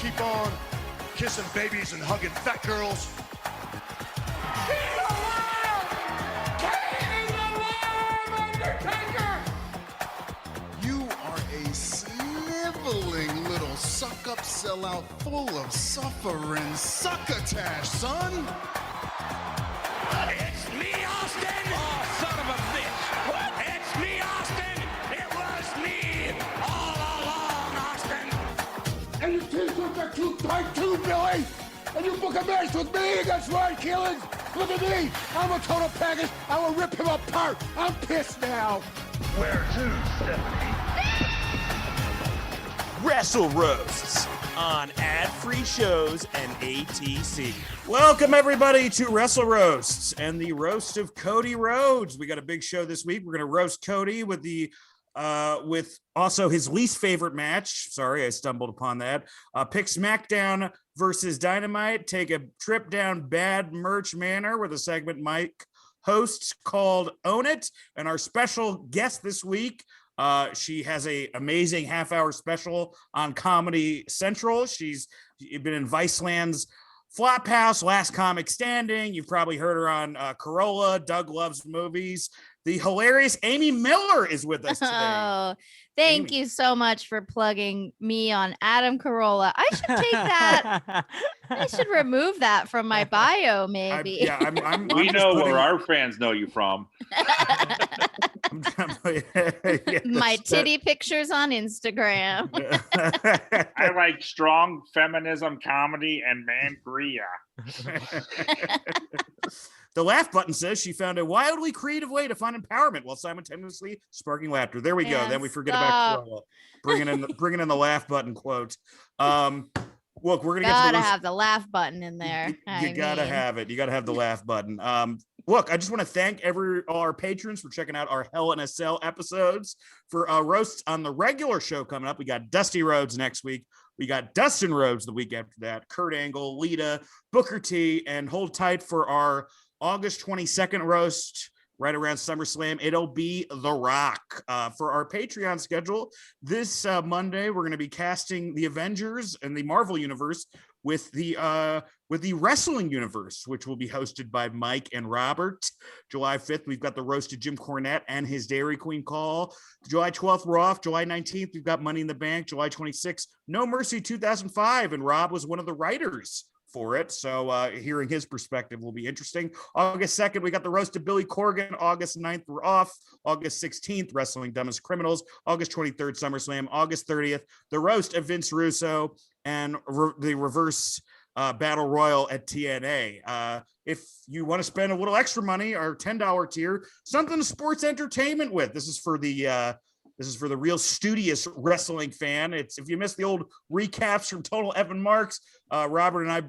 keep on kissing babies and hugging fat girls. You are a sniveling little suck-up sellout full of suffering succotash, son. It's me, Austin! Oh, son of a bitch! What? It's me, Austin! It was me all along, Austin! And you t-shirts are too tight too, Billy! And you book a match with me against Ryan Keelan? Look at me! I'm a total package! I will rip him apart! I'm pissed now! Where to, Stephanie? WrestleRoasts on ad-free shows and ATC. Welcome everybody to WrestleRoasts and the roast of Cody Rhodes. We got a big show this week. We're going to roast Cody with with also his least favorite match. Sorry, I stumbled upon that. Pick SmackDown versus Dynamite. Take a trip down Bad Merch Manor with a segment Mike hosts called Own It. And our special guest this week, she has a amazing half-hour special on Comedy Central. She's been in Viceland's Flophouse, Last Comic Standing. You've probably heard her on Corolla, Doug Loves Movies. The hilarious Amy Miller is with us today. Oh, thank you so much for plugging me on Adam Carolla. I should take that. I should remove that from my bio, maybe. We know where our fans know you from. My titty pictures on Instagram. I like strong feminism, comedy, and mangria. The laugh button says she found a wildly creative way to find empowerment while simultaneously sparking laughter. There we go. Then we forget about Corolla. Bringing in the laugh button quote. Look, we're gonna gotta have the laugh button in there. You gotta have it. You gotta have the laugh button. Look, I just want to thank all our patrons for checking out our Hell in a Cell episodes. For roasts on the regular show coming up, we got Dusty Rhodes next week. We got Dustin Rhodes the week after that. Kurt Angle, Lita, Booker T, and hold tight for our August 22nd roast right around SummerSlam. It'll be The Rock. For our Patreon schedule, this Monday, we're going to be casting the Avengers and the Marvel Universe with the wrestling universe, which will be hosted by Mike and Robert. July 5th, we've got the roast of Jim Cornette and his Dairy Queen call. July 12th, we're off. July 19th, we've got Money in the Bank. July 26th, No Mercy 2005, and Rob was one of the writers for it, so hearing his perspective will be interesting. August 2nd, we got the roast of Billy Corgan. August 9th, we're off. August 16th, Wrestling Dumb as Criminals. August 23rd, SummerSlam. August 30th, the roast of Vince Russo and the reverse Battle Royal at TNA. If you want to spend a little extra money, our $10 tier, something to sports entertainment with. This is for the real studious wrestling fan. It's if you missed the old recaps from Total Evan Marks, Robert and I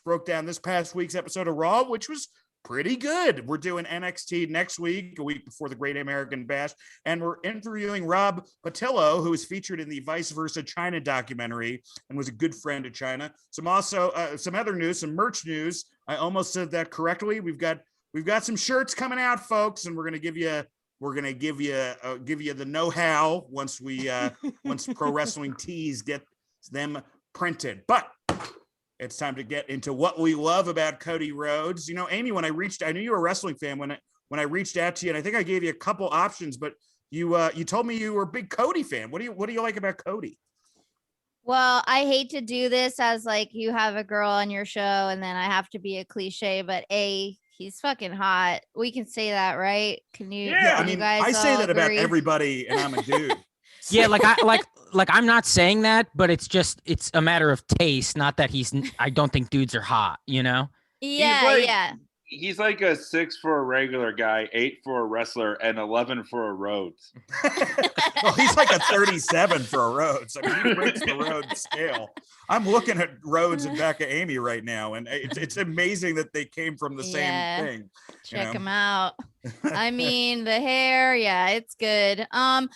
broke down this past week's episode of Raw, which was pretty good. We're doing NXT next week, a week before the Great American Bash, and we're interviewing Rob Patillo, who was featured in the Vice Versa China documentary and was a good friend of China. Some other news, some merch news. I almost said that correctly. We've got some shirts coming out, folks, and we're going to give you the know-how once Pro Wrestling Tees get them printed. But it's time to get into what we love about Cody Rhodes. You know, Amy, I knew you were a wrestling fan when I reached out to you, and I think I gave you a couple options, but you told me you were a big Cody fan. What do you like about Cody? Well, I hate to do this as like you have a girl on your show and then I have to be a cliche, but he's fucking hot. We can say that, right? Can you? Yeah, I mean, you guys I say that agree? about everybody, and I'm a dude. Yeah, I'm not saying that, but it's a matter of taste, not that I don't think dudes are hot, you know? Yeah. He's like a 6 for a regular guy, 8 for a wrestler, and 11 for a Rhodes. Well, he's like a 37 for a Rhodes. I mean, he breaks the Rhodes scale. I'm looking at Rhodes and Becca Amy right now, and it's amazing that they came from the same thing. Check them out. I mean, the hair, it's good. I'm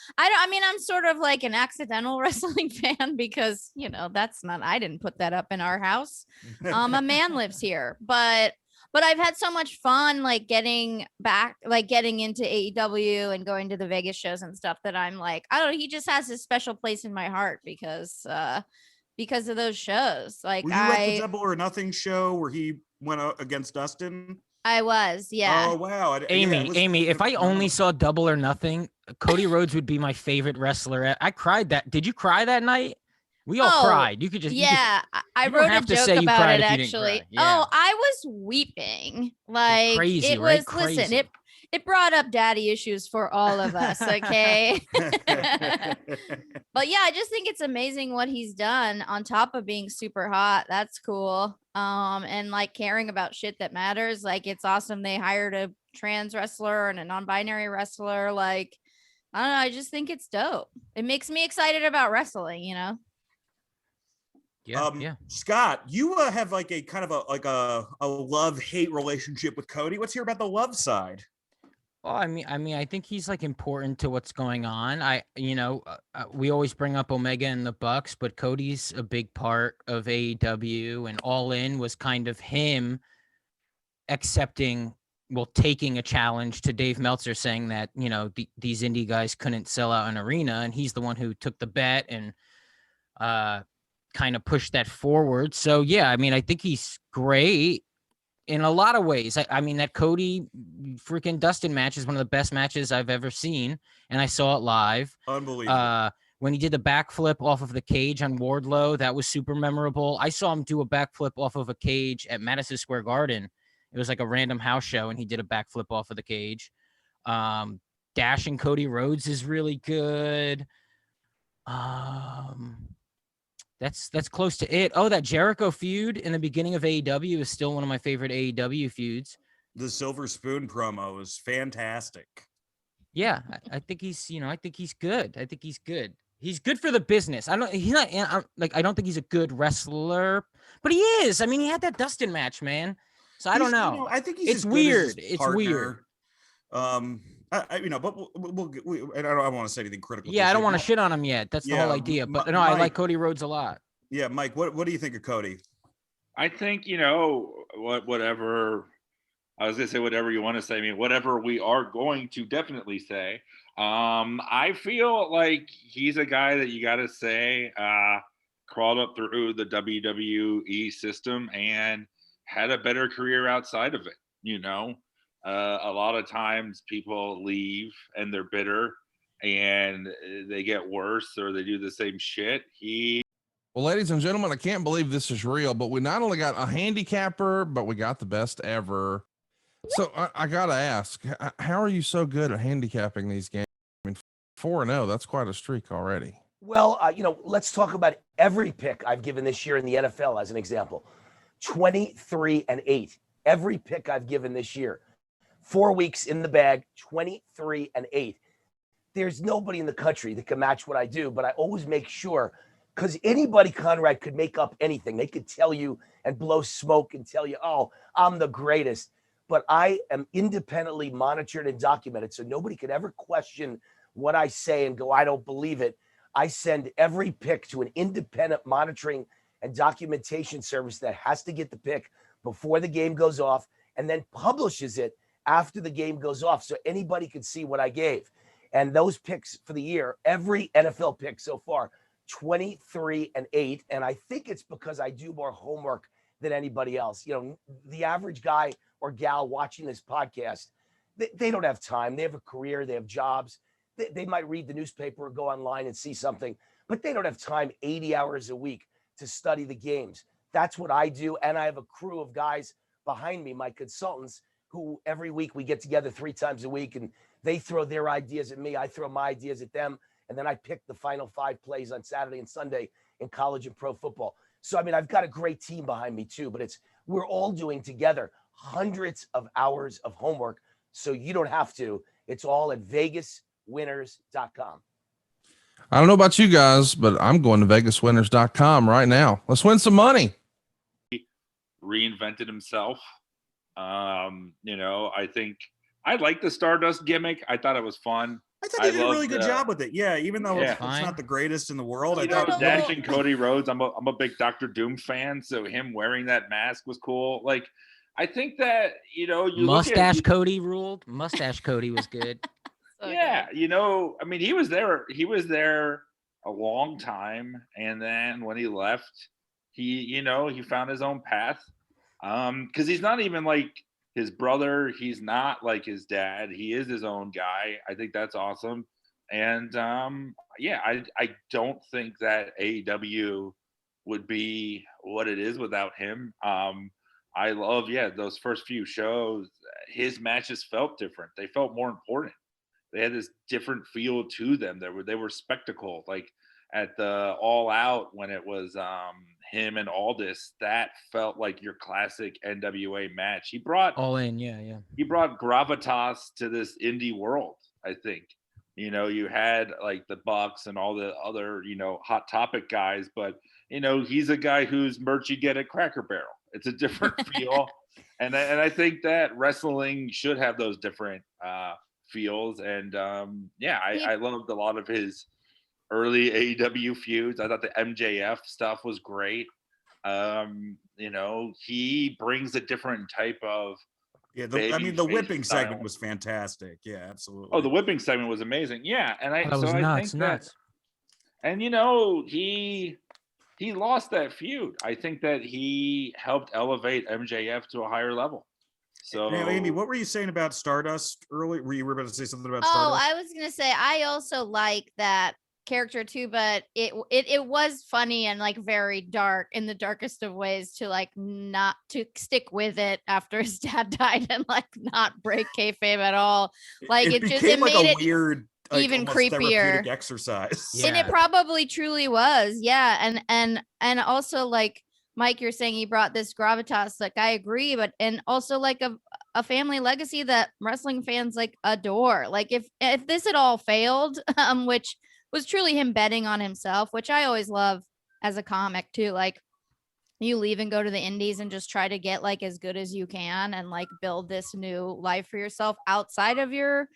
sort of like an accidental wrestling fan because, I didn't put that up in our house. A man lives here, but I've had so much fun, like getting into AEW and going to the Vegas shows and stuff that I'm like, I don't know. He just has this special place in my heart because because of those shows. Like Were you at the Double or Nothing show where he went out against Dustin? I was, yeah. Oh wow, Amy, if I only saw Double or Nothing, Cody Rhodes would be my favorite wrestler. I cried that. Did you cry that night? We all cried. You could just I you don't wrote a have to joke say you about cried it if you didn't actually. cry. Yeah. Oh, I was weeping. Like crazy, it right? was Crazy. listen, it brought up daddy issues for all of us, okay? But yeah, I just think it's amazing what he's done on top of being super hot. That's cool. And like caring about shit that matters. Like it's awesome they hired a trans wrestler and a non-binary wrestler. Like, I don't know, I just think it's dope. It makes me excited about wrestling, you know? Yeah. Scott, you have like a kind of a love-hate relationship with Cody. Let's hear about the love side. Well, I mean, I think he's like important to what's going on. We always bring up Omega and the Bucks, but Cody's a big part of AEW, and All In was kind of him taking a challenge to Dave Meltzer, saying that these indie guys couldn't sell out an arena, and he's the one who took the bet and kind of pushed that forward. So yeah, I mean, I think he's great in a lot of ways. I mean, that Cody freaking Dustin match is one of the best matches I've ever seen, and I saw it live. Unbelievable. When he did the backflip off of the cage on Wardlow, that was super memorable. I saw him do a backflip off of a cage at Madison Square Garden. It was like a random house show, and he did a backflip off of the cage. Dashing Cody Rhodes is really good. That's close to it. Oh, that Jericho feud in the beginning of AEW is still one of my favorite AEW feuds. The Silver Spoon promo is fantastic. Yeah, I think he's good. I think he's good. He's good for the business. I don't think he's a good wrestler, but he is. I mean, he had that Dustin match, man. So I don't know. I think he's it's weird. It's weird. But I don't want to say anything critical. Yeah, I don't want to shit on him yet. That's the whole idea. But no, I like Cody Rhodes a lot. Yeah, Mike, what do you think of Cody? I think, whatever I was going to say, whatever you want to say. I mean, whatever we are going to definitely say. I feel like he's a guy that you got to say crawled up through the WWE system and had a better career outside of it. A lot of times people leave and they're bitter and they get worse or they do the same shit. Well, ladies and gentlemen, I can't believe this is real, but we not only got a handicapper, but we got the best ever. So I got to ask, how are you so good at handicapping these games? I mean, 4-0, that's quite a streak already. Well, let's talk about every pick I've given this year in the NFL as an example. 23-8. Every pick I've given this year. 4 weeks in the bag, 23-8. There's nobody in the country that can match what I do, but I always make sure, because anybody, Conrad, could make up anything. They could tell you and blow smoke and tell you, oh, I'm the greatest. But I am independently monitored and documented, so nobody could ever question what I say and go, I don't believe it. I send every pick to an independent monitoring and documentation service that has to get the pick before the game goes off and then publishes it after the game goes off so anybody can see what I gave. And those picks for the year, every NFL pick so far, 23-8. And I think it's because I do more homework than anybody else. The average guy or gal watching this podcast, they don't have time. They have a career, they have jobs. They might read the newspaper or go online and see something, but they don't have time 80 hours a week to study the games. That's what I do. And I have a crew of guys behind me, my consultants, who every week we get together 3 times a week and they throw their ideas at me. I throw my ideas at them. And then I pick the final 5 plays on Saturday and Sunday in college and pro football. So, I mean, I've got a great team behind me too, but we're all doing together hundreds of hours of homework. So you don't have to. It's all at vegaswinners.com. I don't know about you guys, but I'm going to vegaswinners.com right now. Let's win some money. Reinvented himself. I think I like the Stardust gimmick. I thought it was fun. I thought they did a really good job with it. Yeah, even though it's fine. not the greatest in the world. Dashing Cody Rhodes. I'm a big Dr. Doom fan, so him wearing that mask was cool. Like, I think that Mustache Cody ruled. Mustache Cody was good. Yeah, I mean, he was there. He was there a long time, and then when he left, he found his own path. Because he's not even like his brother, he's not like his dad. He is his own guy. I think that's awesome. And I don't think that AEW would be what it is without him. I love, those first few shows. His matches felt different. They felt more important. They had this different feel to them. They were spectacle. Like at the All Out when it was him and Aldis, that felt like your classic NWA match. He brought All in, yeah. He brought gravitas to this indie world. I think. You had like the Bucks and all the other, hot topic guys, but he's a guy whose merch you get at Cracker Barrel. It's a different feel. And I think that wrestling should have those different feels. And I loved a lot of his early AEW feuds. I thought the MJF stuff was great. He brings a different type of the whipping segment was fantastic. Yeah, absolutely. Oh, the whipping segment was amazing. Yeah, and I was nuts. And he lost that feud. I think that he helped elevate MJF to a higher level. So, now, Amy, what were you saying about Stardust earlier? Were you about to say something about Stardust? Oh, I was gonna say I also like that character too, but it was funny and like very dark in the darkest of ways to like not to stick with it after his dad died and like not break kayfabe at all. Like it made made it weird, like, even creepier exercise. Yeah. And it probably truly was. Yeah. And also like Mike, you're saying he brought this gravitas. Like I agree, but and also like a family legacy that wrestling fans like adore. Like if this had all failed, which was truly him betting on himself, which I always love as a comic too. Like you leave and go to the indies and just try to get like as good as you can and like build this new life for yourself outside of your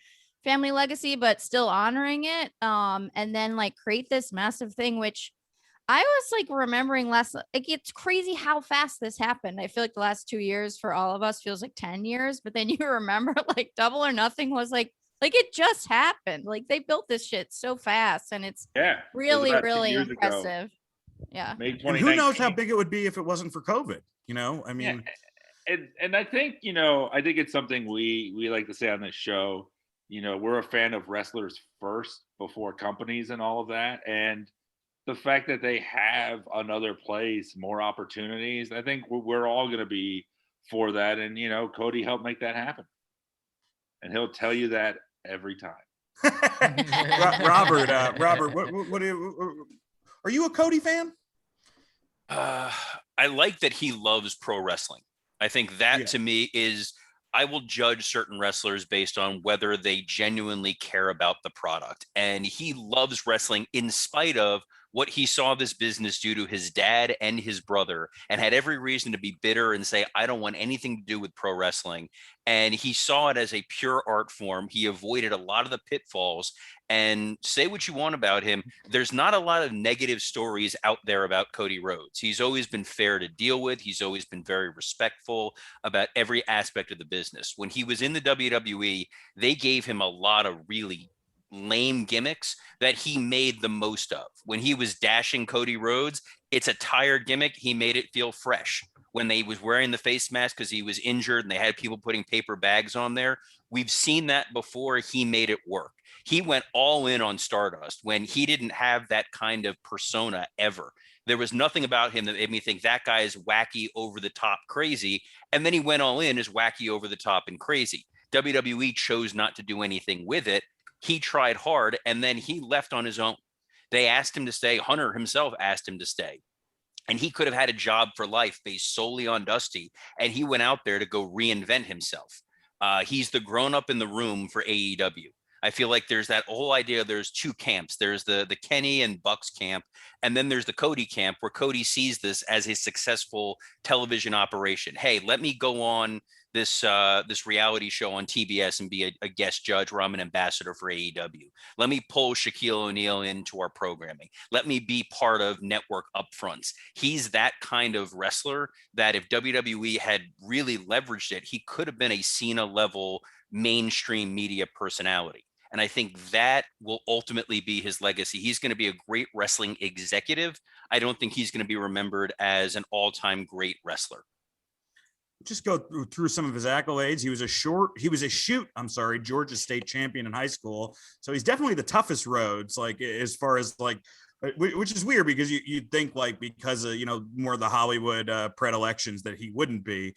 family legacy, but still honoring it. And then like create this massive thing, which I was like remembering like it's crazy how fast this happened. I feel like the last 2 years for all of us feels like 10 years, but then you remember like Double or Nothing was like it just happened. Like they built this shit so fast and it's really impressive. Yeah. And who knows how big it would be if it wasn't for COVID, I mean. Yeah. And I think, I think it's something we like to say on this show, we're a fan of wrestlers first before companies and all of that. And the fact that they have another place, more opportunities, I think we're all going to be for that. And, Cody helped make that happen. And he'll tell you that every time. Robert, what are you a Cody fan? I like that he loves pro wrestling. I think that to me is, I will judge certain wrestlers based on whether they genuinely care about the product. And he loves wrestling in spite of what he saw this business do to his dad and his brother, and had every reason to be bitter and say, I don't want anything to do with pro wrestling. And he saw it as a pure art form. He avoided a lot of the pitfalls. And say what you want about him, there's not a lot of negative stories out there about Cody Rhodes. He's always been fair to deal with. He's always been very respectful about every aspect of the business. When he was in the WWE, they gave him a lot of really lame gimmicks that he made the most of. When he was dashing Cody Rhodes, it's a tired gimmick. He made it feel fresh. When they was wearing the face mask because he was injured and they had people putting paper bags on there, we've seen that before. He made it work. He went all in on Stardust when he didn't have that kind of persona ever. There was nothing about him that made me think that guy is wacky, over the top, crazy. And then he went all in as wacky, over the top, and crazy. WWE chose not to do anything with it. He tried hard, and then he left on his own. They asked him to stay. Hunter himself asked him to stay. And he could have had a job for life based solely on Dusty. And he went out there to go reinvent himself. He's the grown-up in the room for AEW. I feel like there's that whole idea. There's two camps. There's the Kenny and Bucks camp, and then there's the Cody camp, where Cody sees this as a successful television operation. Hey, let me go on this reality show on TBS and be a guest judge where I'm an ambassador for AEW. Let me pull Shaquille O'Neal into our programming. Let me be part of network upfronts. He's that kind of wrestler that if WWE had really leveraged it, he could have been a Cena level mainstream media personality. And I think that will ultimately be his legacy. He's going to be a great wrestling executive. I don't think he's going to be remembered as an all-time great wrestler. Just go through some of his accolades. He was a shoot Georgia State champion in high school. So he's definitely the toughest Rhodes, like as far as like, which is weird because you'd think like because of, more of the Hollywood predilections that he wouldn't be.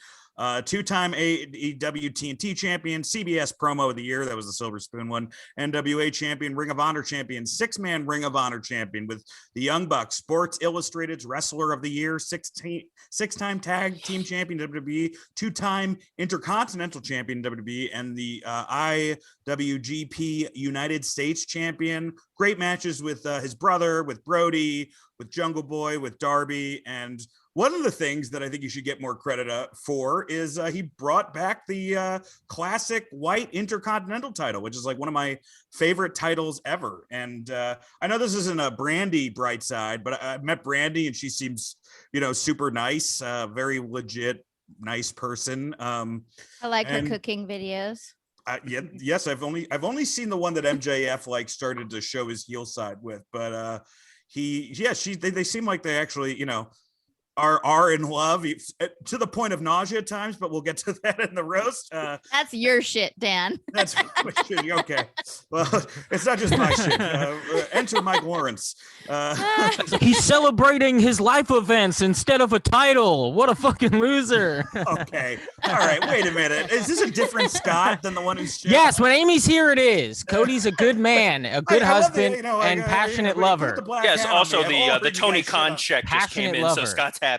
Two-time AEW TNT champion, CBS promo of the year. That was the Silver Spoon one. NWA champion, Ring of Honor champion, six-man Ring of Honor champion with the Young Bucks, Sports Illustrated's Wrestler of the Year, six-time tag team champion WWE, two-time Intercontinental champion WWE, and the IWGP United States champion. Great matches with his brother, with Brody, with Jungle Boy, with Darby. And one of the things that I think you should get more credit for is he brought back the classic white Intercontinental title, which is like one of my favorite titles ever. And I know this isn't a Brandy bright side, but I met Brandy and she seems, super nice, very legit, nice person. I like her cooking videos. Yes, I've only seen the one that MJF like started to show his heel side with, but they seem like they actually, are in love to the point of nausea at times, but we'll get to that in the roast. That's your shit, Dan. That's my shit. Okay. Well, it's not just my shit. Enter Mike Lawrence. He's celebrating his life events instead of a title. What a fucking loser. Okay. All right. Wait a minute. Is this a different Scott than the one who's shit? Yes, when Amy's here, it is. Cody's a good man, a good husband, and passionate lover. Yes, also the Tony Khan check just came in, so Scott's happy.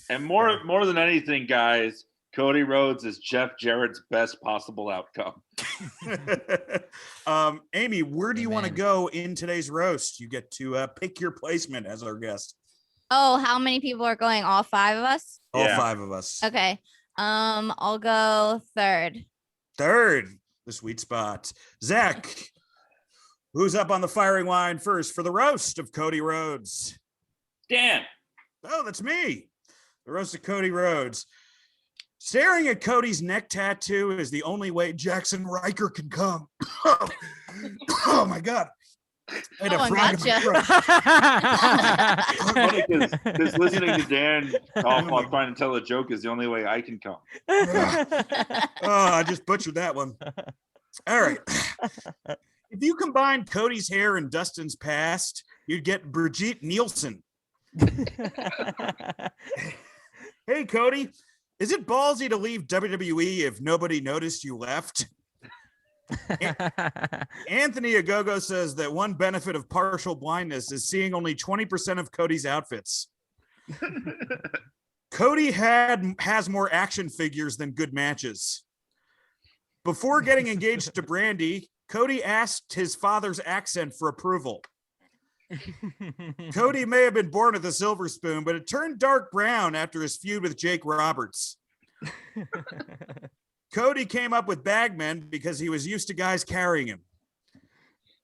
And more than anything, guys, Cody Rhodes is Jeff Jarrett's best possible outcome. Amy, where do you want to go in today's roast? You get to pick your placement as our guest. Oh, how many people are going? All five of us? All five of us. Okay. I'll go third. Third, the sweet spot. Zach, who's up on the firing line first for the roast of Cody Rhodes? Dan. Oh, that's me. The roast of Cody Rhodes. Staring at Cody's neck tattoo is the only way Jackson Riker can come. Oh my God. I had a frog in my throat. Because listening to Dan talk while trying to tell a joke is the only way I can come. I just butchered that one. All right. If you combine Cody's hair and Dustin's past, you'd get Brigitte Nielsen. Hey, Cody, is it ballsy to leave WWE if nobody noticed you left? Anthony Agogo says that one benefit of partial blindness is seeing only 20% of Cody's outfits. Cody has more action figures than good matches. Before getting engaged to Brandy, Cody asked his father's accent for approval. Cody may have been born with a silver spoon, but it turned dark brown after his feud with Jake Roberts. Cody came up with Bagman because he was used to guys carrying him.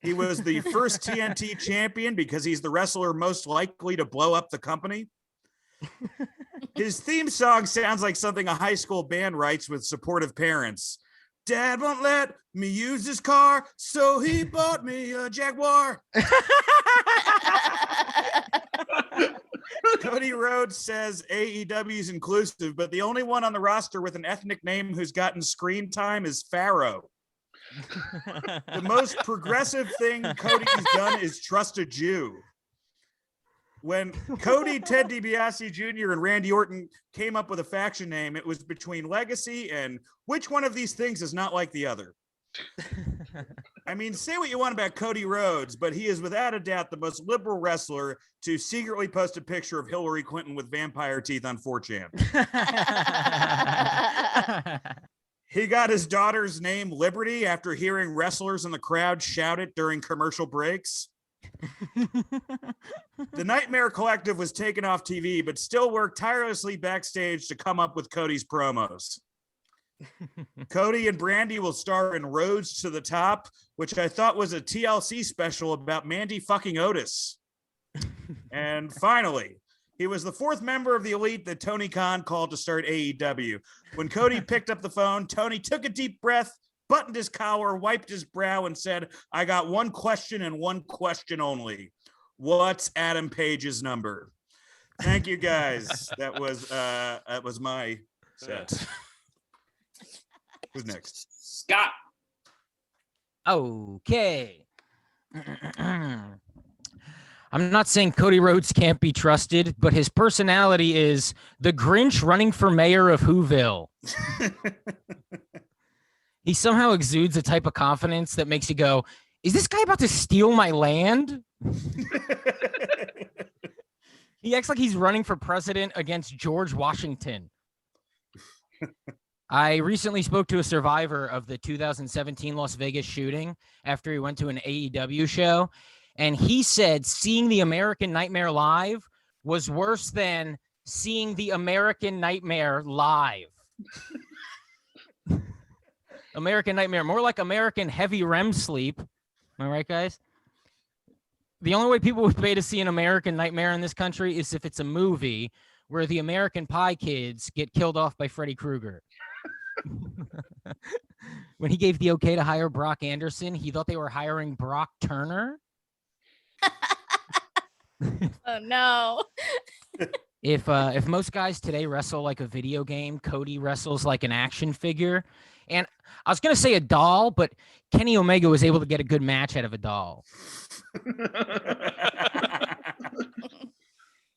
He was the first TNT champion because he's the wrestler most likely to blow up the company. His theme song sounds like something a high school band writes with supportive parents. Dad won't let me use his car, so he bought me a Jaguar. Cody Rhodes says AEW is inclusive, but the only one on the roster with an ethnic name who's gotten screen time is Pharaoh. The most progressive thing Cody's done is trust a Jew. When Cody, Ted DiBiase Jr., and Randy Orton came up with a faction name, it was between Legacy and which one of these things is not like the other. I mean, say what you want about Cody Rhodes, but he is without a doubt the most liberal wrestler to secretly post a picture of Hillary Clinton with vampire teeth on 4chan. He got his daughter's name Liberty after hearing wrestlers in the crowd shout it during commercial breaks. The Nightmare Collective was taken off TV, but still worked tirelessly backstage to come up with Cody's promos. Cody and Brandy will star in Rhodes to the Top, which I thought was a TLC special about Mandy fucking Otis. And finally, he was the fourth member of the Elite that Tony Khan called to start AEW. When Cody picked up the phone, Tony took a deep breath, buttoned his collar, wiped his brow, and said, I got one question and one question only. What's Adam Page's number? Thank you, guys. That was my set. Who's next? Scott. Okay. I'm not saying Cody Rhodes can't be trusted, but his personality is the Grinch running for mayor of Whoville. He somehow exudes a type of confidence that makes you go, is this guy about to steal my land? He acts like he's running for president against George Washington. I recently spoke to a survivor of the 2017 Las Vegas shooting after he went to an AEW show, and he said seeing the American Nightmare live was worse than seeing the American Nightmare live. American Nightmare, more like American heavy REM sleep. Am I right, guys? The only way people would pay to see an American Nightmare in this country is if it's a movie where the American Pie kids get killed off by Freddy Krueger. When he gave the okay to hire Brock Anderson, he thought they were hiring Brock Turner. Oh no. If most guys today wrestle like a video game, Cody wrestles like an action figure. And I was going to say a doll, but Kenny Omega was able to get a good match out of a doll.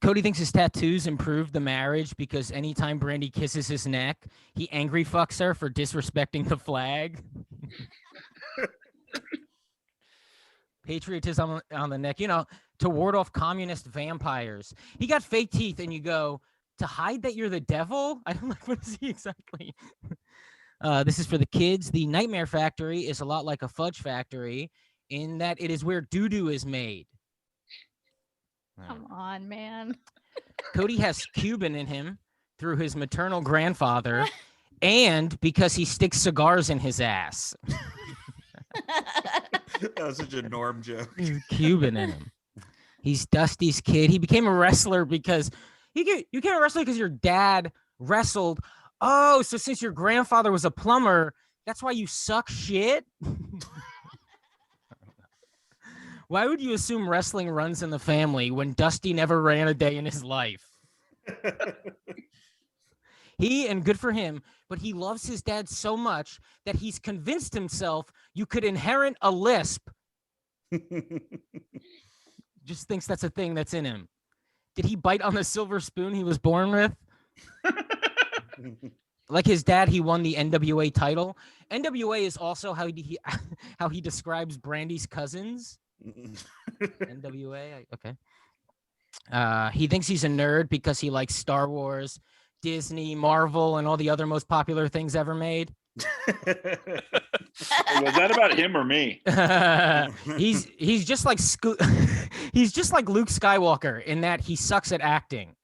Cody thinks his tattoos improved the marriage because anytime Brandy kisses his neck, he angry fucks her for disrespecting the flag. Patriotism on the neck, to ward off communist vampires. He got fake teeth, and you go, to hide that you're the devil? I don't like, what is he exactly? This is for the kids. The Nightmare Factory is a lot like a fudge factory in that it is where doo-doo is made. Come on, man. Cody has Cuban in him through his maternal grandfather and because he sticks cigars in his ass. That was such a Norm joke. Cuban in him. He's Dusty's kid. He became a wrestler because you became a wrestler because your dad wrestled. Oh, so since your grandfather was a plumber, that's why you suck shit? Why would you assume wrestling runs in the family when Dusty never ran a day in his life? And good for him, but he loves his dad so much that he's convinced himself you could inherit a lisp. Just thinks that's a thing that's in him. Did he bite on the silver spoon he was born with? Like his dad, he won the NWA title. NWA is also how he describes Brandy's cousins. NWA, okay. He thinks he's a nerd because he likes Star Wars, Disney, Marvel, and all the other most popular things ever made. Was that about him or me? He's just like he's just like Luke Skywalker in that he sucks at acting.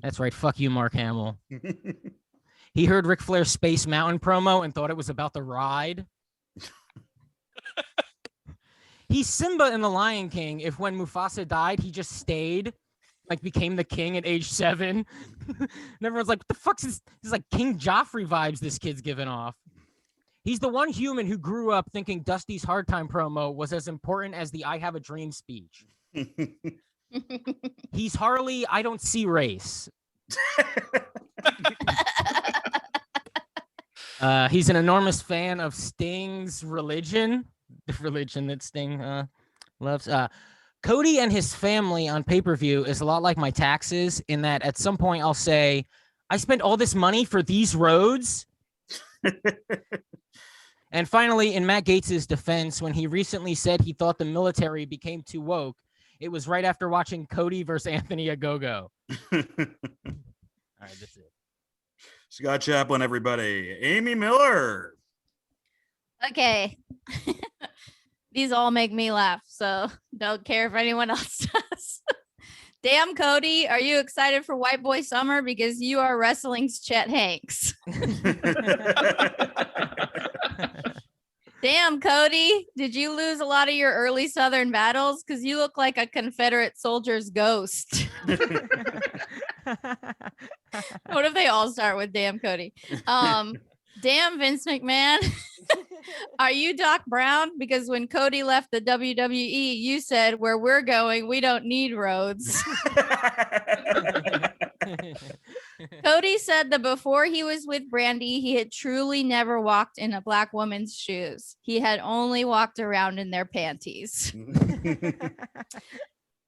That's right. Fuck you, Mark Hamill. He heard Ric Flair's Space Mountain promo and thought it was about the ride. He's Simba in The Lion King. If when Mufasa died, he just stayed, like became the king at age 7. And everyone's like, what the fuck's this? This is like King Joffrey vibes this kid's giving off. He's the one human who grew up thinking Dusty's Hard Time promo was as important as the I Have a Dream speech. He's Harley, I don't see race. He's an enormous fan of Sting's religion, the religion that Sting loves. Cody and his family on pay-per-view is a lot like my taxes in that at some point I'll say, I spent all this money for these roads. And finally, in Matt Gates' defense, when he recently said he thought the military became too woke, it was right after watching Cody versus Anthony Ogogo. All right, that's it. Scott Chaplin, everybody. Amy Miller. Okay. These all make me laugh, so don't care if anyone else does. Damn, Cody, are you excited for White Boy Summer? Because you are wrestling's Chet Hanks. Damn, Cody, did you lose a lot of your early Southern battles? Because you look like a Confederate soldier's ghost. What if they all start with damn, Cody? Damn, Vince McMahon. Are you Doc Brown? Because when Cody left the WWE, you said, where we're going, we don't need roads. Cody said that before he was with Brandy, he had truly never walked in a black woman's shoes. He had only walked around in their panties.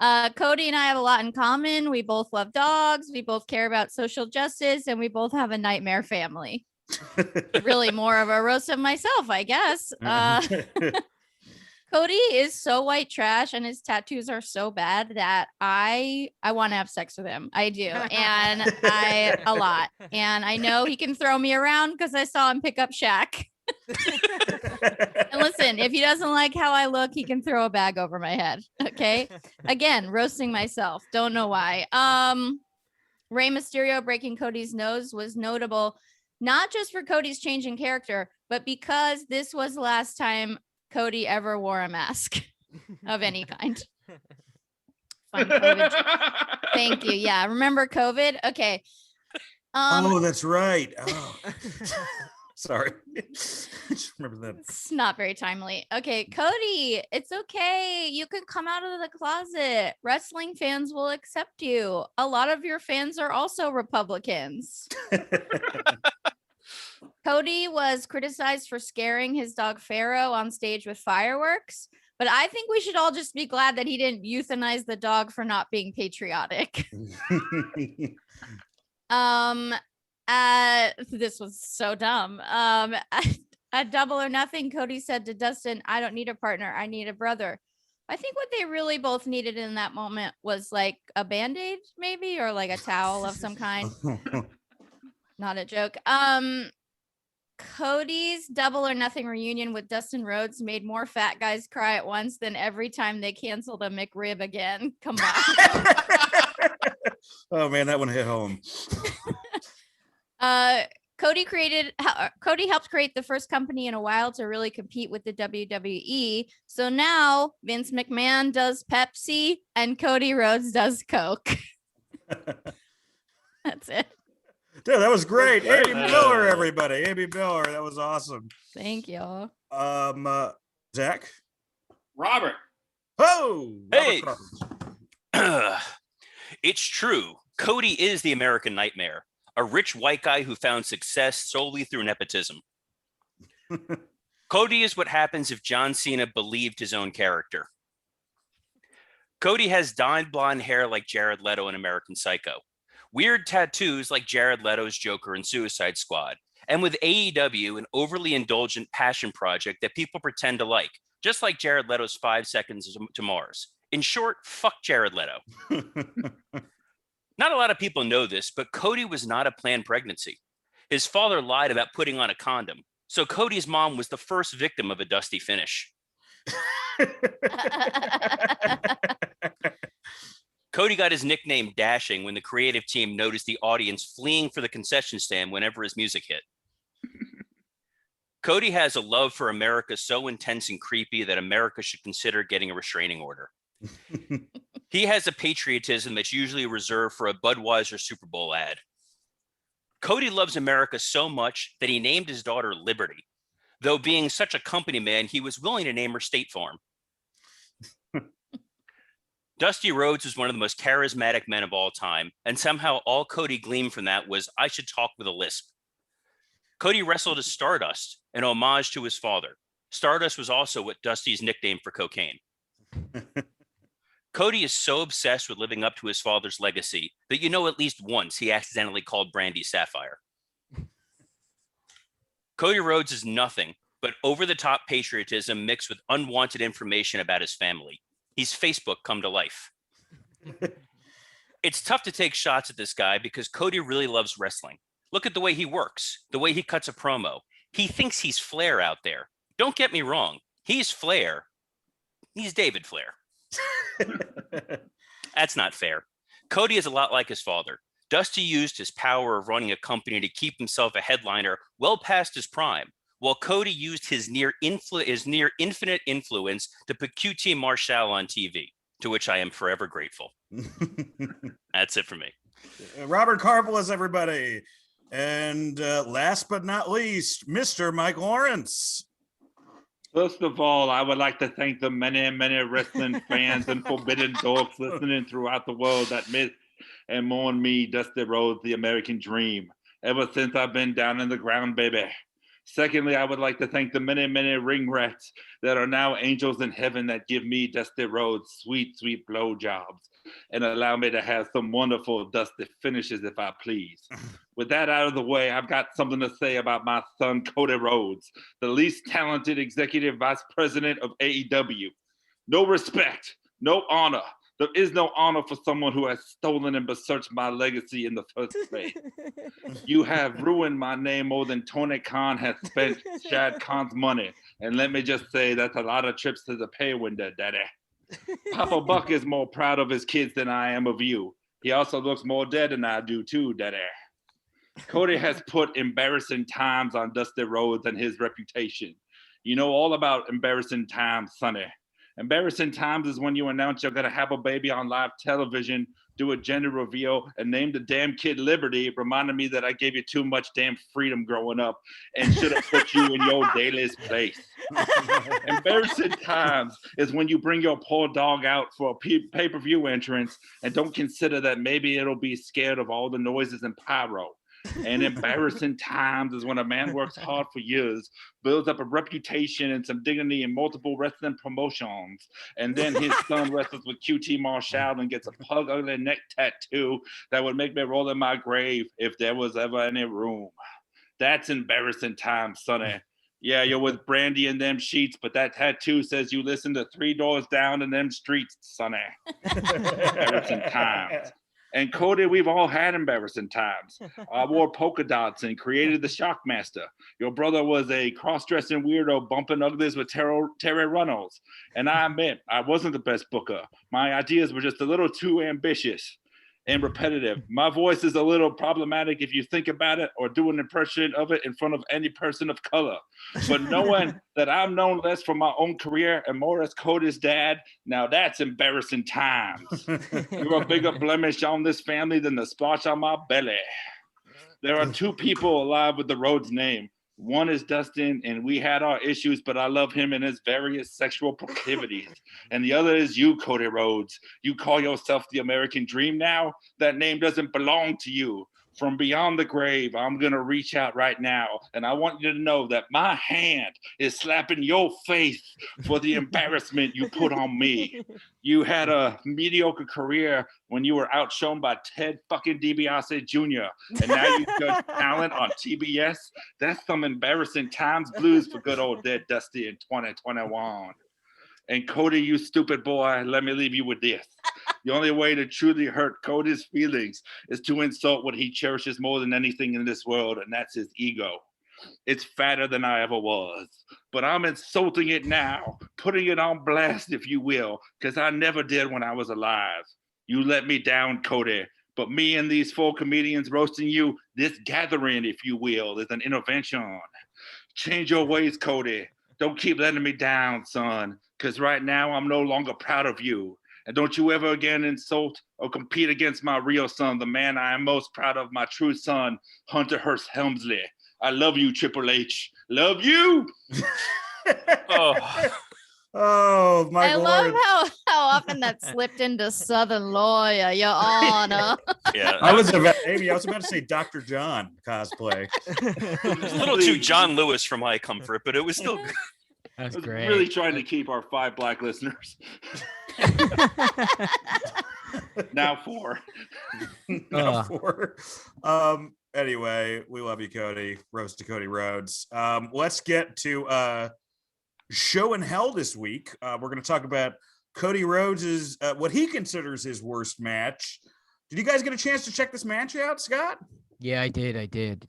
Cody and I have a lot in common. We both love dogs. We both care about social justice, and we both have a nightmare family. Really more of a roast of myself, I guess. Cody is so white trash and his tattoos are so bad that I want to have sex with him. I do. And a lot. And I know he can throw me around because I saw him pick up Shaq. And listen, if he doesn't like how I look, he can throw a bag over my head. Okay. Again, roasting myself. Don't know why. Rey Mysterio breaking Cody's nose was notable, not just for Cody's change in character, but because this was the last time Cody ever wore a mask of any kind. Fun COVID. Thank you. Yeah. Remember COVID? Okay. Oh, that's right. Oh. Sorry. Just remember that. It's not very timely. Okay, Cody, it's okay. You can come out of the closet. Wrestling fans will accept you. A lot of your fans are also Republicans. Cody was criticized for scaring his dog Pharaoh on stage with fireworks, but I think we should all just be glad that he didn't euthanize the dog for not being patriotic. This was so dumb. At Double or Nothing, Cody said to Dustin, I don't need a partner. I need a brother. I think what they really both needed in that moment was like a Band-Aid maybe, or like a towel of some kind. Not a joke. Cody's Double or Nothing reunion with Dustin Rhodes made more fat guys cry at once than every time they canceled a McRib again. Come on. Oh man, that one hit home. Cody helped create the first company in a while to really compete with the WWE. So now Vince McMahon does Pepsi and Cody Rhodes does Coke. That's it. Dude, that was great. Amy Miller, everybody. Amy Miller. That was awesome. Thank you. Zach? Robert. Oh, Hey. Robert It's true. Cody is the American nightmare, a rich white guy who found success solely through nepotism. Cody is what happens if John Cena believed his own character. Cody has dyed blonde hair like Jared Leto in American Psycho, weird tattoos like Jared Leto's Joker in Suicide Squad, and with AEW, an overly indulgent passion project that people pretend to like, just like Jared Leto's 5 Seconds to Mars. In short, fuck Jared Leto. Not a lot of people know this, but Cody was not a planned pregnancy. His father lied about putting on a condom, so Cody's mom was the first victim of a dusty finish. Cody got his nickname Dashing when the creative team noticed the audience fleeing for the concession stand whenever his music hit. Cody has a love for America so intense and creepy that America should consider getting a restraining order. He has a patriotism that's usually reserved for a Budweiser Super Bowl ad. Cody loves America so much that he named his daughter Liberty. Though being such a company man, he was willing to name her State Farm. Dusty Rhodes was one of the most charismatic men of all time, and somehow all Cody gleaned from that was, I should talk with a lisp. Cody wrestled as Stardust, an homage to his father. Stardust was also what Dusty's nickname for cocaine. Cody is so obsessed with living up to his father's legacy that you know at least once he accidentally called Brandy Sapphire. Cody Rhodes is nothing but over-the-top patriotism mixed with unwanted information about his family. He's Facebook come to life. It's tough to take shots at this guy because Cody really loves wrestling. Look at the way he works, the way he cuts a promo. He thinks he's Flair out there. Don't get me wrong. He's Flair. He's David Flair. That's not fair. Cody is a lot like his father. Dusty used his power of running a company to keep himself a headliner well past his prime, while Cody used his near infinite influence to put QT Marshall on TV, to which I am forever grateful. That's it for me. Robert Karpeles, everybody. And last but not least, Mr. Mike Lawrence. First of all, I would like to thank the many, many wrestling fans and forbidden dogs listening throughout the world that miss and mourn me, Dusty Rhodes, the American Dream, ever since I've been down in the ground, baby. Secondly, I would like to thank the many, many ring rats that are now angels in heaven that give me, Dusty Rhodes, sweet, sweet blowjobs and allow me to have some wonderful dusty finishes if I please. With that out of the way, I've got something to say about my son, Cody Rhodes, the least talented executive vice president of AEW. No respect, no honor. There is no honor for someone who has stolen and besmirched my legacy in the first place. You have ruined my name more than Tony Khan has spent Shad Khan's money. And let me just say, that's a lot of trips to the pay window, Daddy. Papa Buck is more proud of his kids than I am of you. He also looks more dead than I do too, Daddy. Cody has put embarrassing times on Dusty Rhodes and his reputation. You know all about embarrassing times, Sonny. Embarrassing times is when you announce you're going to have a baby on live television, do a gender reveal, and name the damn kid Liberty, reminding me that I gave you too much damn freedom growing up and should have put you in your Daily's place. Embarrassing times is when you bring your poor dog out for a pay-per-view entrance and don't consider that maybe it'll be scared of all the noises and pyro. And embarrassing times is when a man works hard for years, builds up a reputation and some dignity in multiple wrestling promotions, and then his son wrestles with QT Marshall and gets a pug ugly neck tattoo that would make me roll in my grave if there was ever any room. That's embarrassing times, Sonny. Yeah, you're with Brandy and them sheets, but that tattoo says you listen to 3 Doors Down in them streets, Sonny. Embarrassing times. And Cody, we've all had embarrassing times. I wore polka dots and created the Shockmaster. Your brother was a cross-dressing weirdo bumping uglies with Terry Runnels. And I admit, I wasn't the best booker. My ideas were just a little too ambitious and repetitive. My voice is a little problematic if you think about it or do an impression of it in front of any person of color. But knowing that I'm known less for my own career and more as Cody's dad, now that's embarrassing times. You're a bigger blemish on this family than the splotch on my belly. There are 2 people alive with the Rhodes name. One is Dustin, and we had our issues, but I love him and his various sexual proclivities. And the other is you, Cody Rhodes. You call yourself the American Dream now? That name doesn't belong to you. From beyond the grave, I'm going to reach out right now, and I want you to know that my hand is slapping your face for the embarrassment you put on me. You had a mediocre career when you were outshone by Ted fucking DiBiase Jr., and now you judge talent on TBS? That's some embarrassing times blues for good old dead Dusty in 2021. And Cody, you stupid boy, let me leave you with this. The only way to truly hurt Cody's feelings is to insult what he cherishes more than anything in this world, and that's his ego. It's fatter than I ever was, but I'm insulting it now, putting it on blast, if you will, because I never did when I was alive. You let me down, Cody, but me and these 4 comedians roasting you, this gathering, if you will, is an intervention. Change your ways, Cody. Don't keep letting me down, son, because right now I'm no longer proud of you. And don't you ever again insult or compete against my real son, the man I am most proud of, my true son, Hunter Hearst Helmsley. I love you, Triple H. Love you. Oh, my I love how often that slipped into Southern lawyer, Your Honor. Yeah. I was about to say Dr. John cosplay. It was a little too John Lewis for my comfort, but it was still good. That's I was great. really trying to keep our 5 black listeners. Now 4. No, 4. Anyway, we love you, Cody. Roast to Cody Rhodes. Let's get to Show in Hell this week. We're going to talk about Cody Rhodes' what he considers his worst match. Did you guys get a chance to check this match out, Scott? Yeah, I did.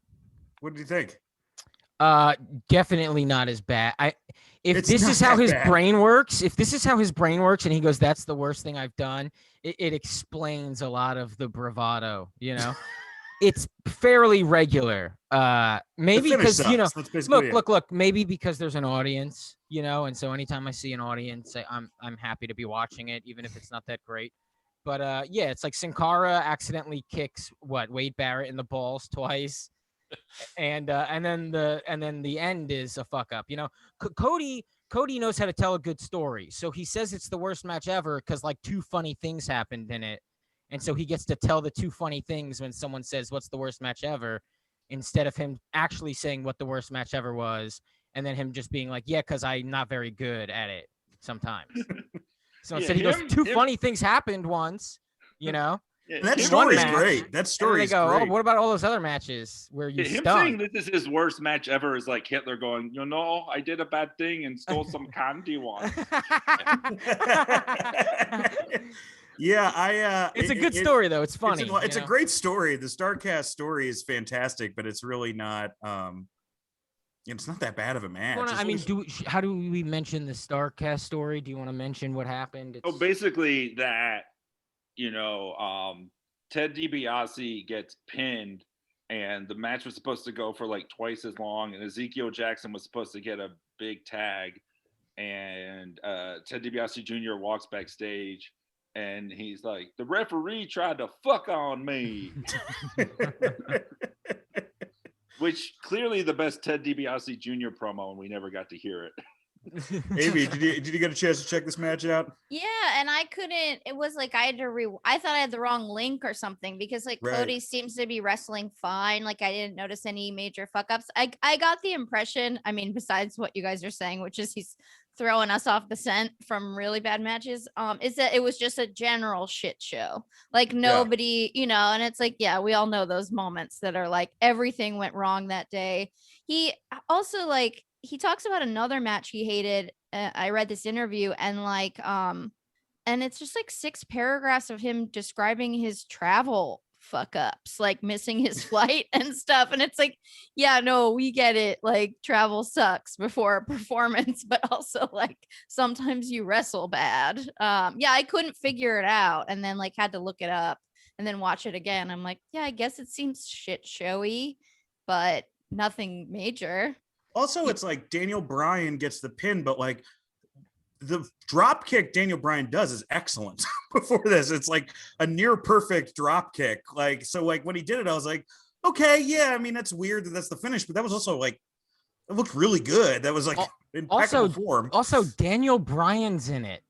What did you think? Definitely not as bad. If It's this not is how that his bad. brain works, and he goes, that's the worst thing I've done, it explains a lot of the bravado, you know. It's fairly regular. Maybe The finish because, you know, sucks. That's basically it. look, maybe because there's an audience, you know, and so anytime I see an audience, I'm happy to be watching it, even if it's not that great. But yeah, it's like Sin Cara accidentally kicks Wade Barrett in the balls twice. and then the end is a fuck up. Cody knows how to tell a good story, so he says it's the worst match ever because like two funny things happened in it, and so he gets to tell the two funny things when someone says what's the worst match ever, instead of him actually saying what the worst match ever was, and then him just being like, yeah, because I'm not very good at it sometimes. So instead he goes, two funny things happened once, Yeah, That him story is saying- great. That story and is they go, great. oh, what about all those other matches where you him stunk? saying this is his worst match ever is like Hitler going, I did a bad thing and stole some candy once. Yeah, It's a good story though. It's funny. It's a great story. The Starcast story is fantastic, but it's really not. It's not that bad of a match. How do we mention the Starcast story? Do you want to mention what happened? Basically that, Ted DiBiase gets pinned, and the match was supposed to go for like twice as long, and Ezekiel Jackson was supposed to get a big tag, and Ted DiBiase Jr. walks backstage, and he's like, the referee tried to fuck on me. Which clearly the best Ted DiBiase Jr. promo, and we never got to hear it. Amy, did you get a chance to check this match out? Yeah, and I couldn't. It was like I had to I thought I had the wrong link or something because like Right. Cody seems to be wrestling fine. Like I didn't notice any major fuck ups. I got the impression. I mean, besides what you guys are saying, which is he's throwing us off the scent from really bad matches. Is that it was just a general shit show. Like nobody, and it's like, yeah, we all know those moments that are like everything went wrong that day. He also like. He talks about another match he hated. I read this interview and and it's just like 6 paragraphs of him describing his travel fuck ups, like missing his flight and stuff. And it's like, yeah, no, we get it. Like travel sucks before a performance, but also like sometimes you wrestle bad. Yeah, I couldn't figure it out and then like had to look it up and then watch it again. I'm like, yeah, I guess it seems shit showy, but nothing major. Also, it's like Daniel Bryan gets the pin, but like the drop kick Daniel Bryan does is excellent. Before this, it's like a near perfect drop kick. Like, so like when he did it, I was like, okay, yeah, I mean, that's weird that that's the finish, but that was also like, it looked really good. That was like impeccable form. Also, Daniel Bryan's in it.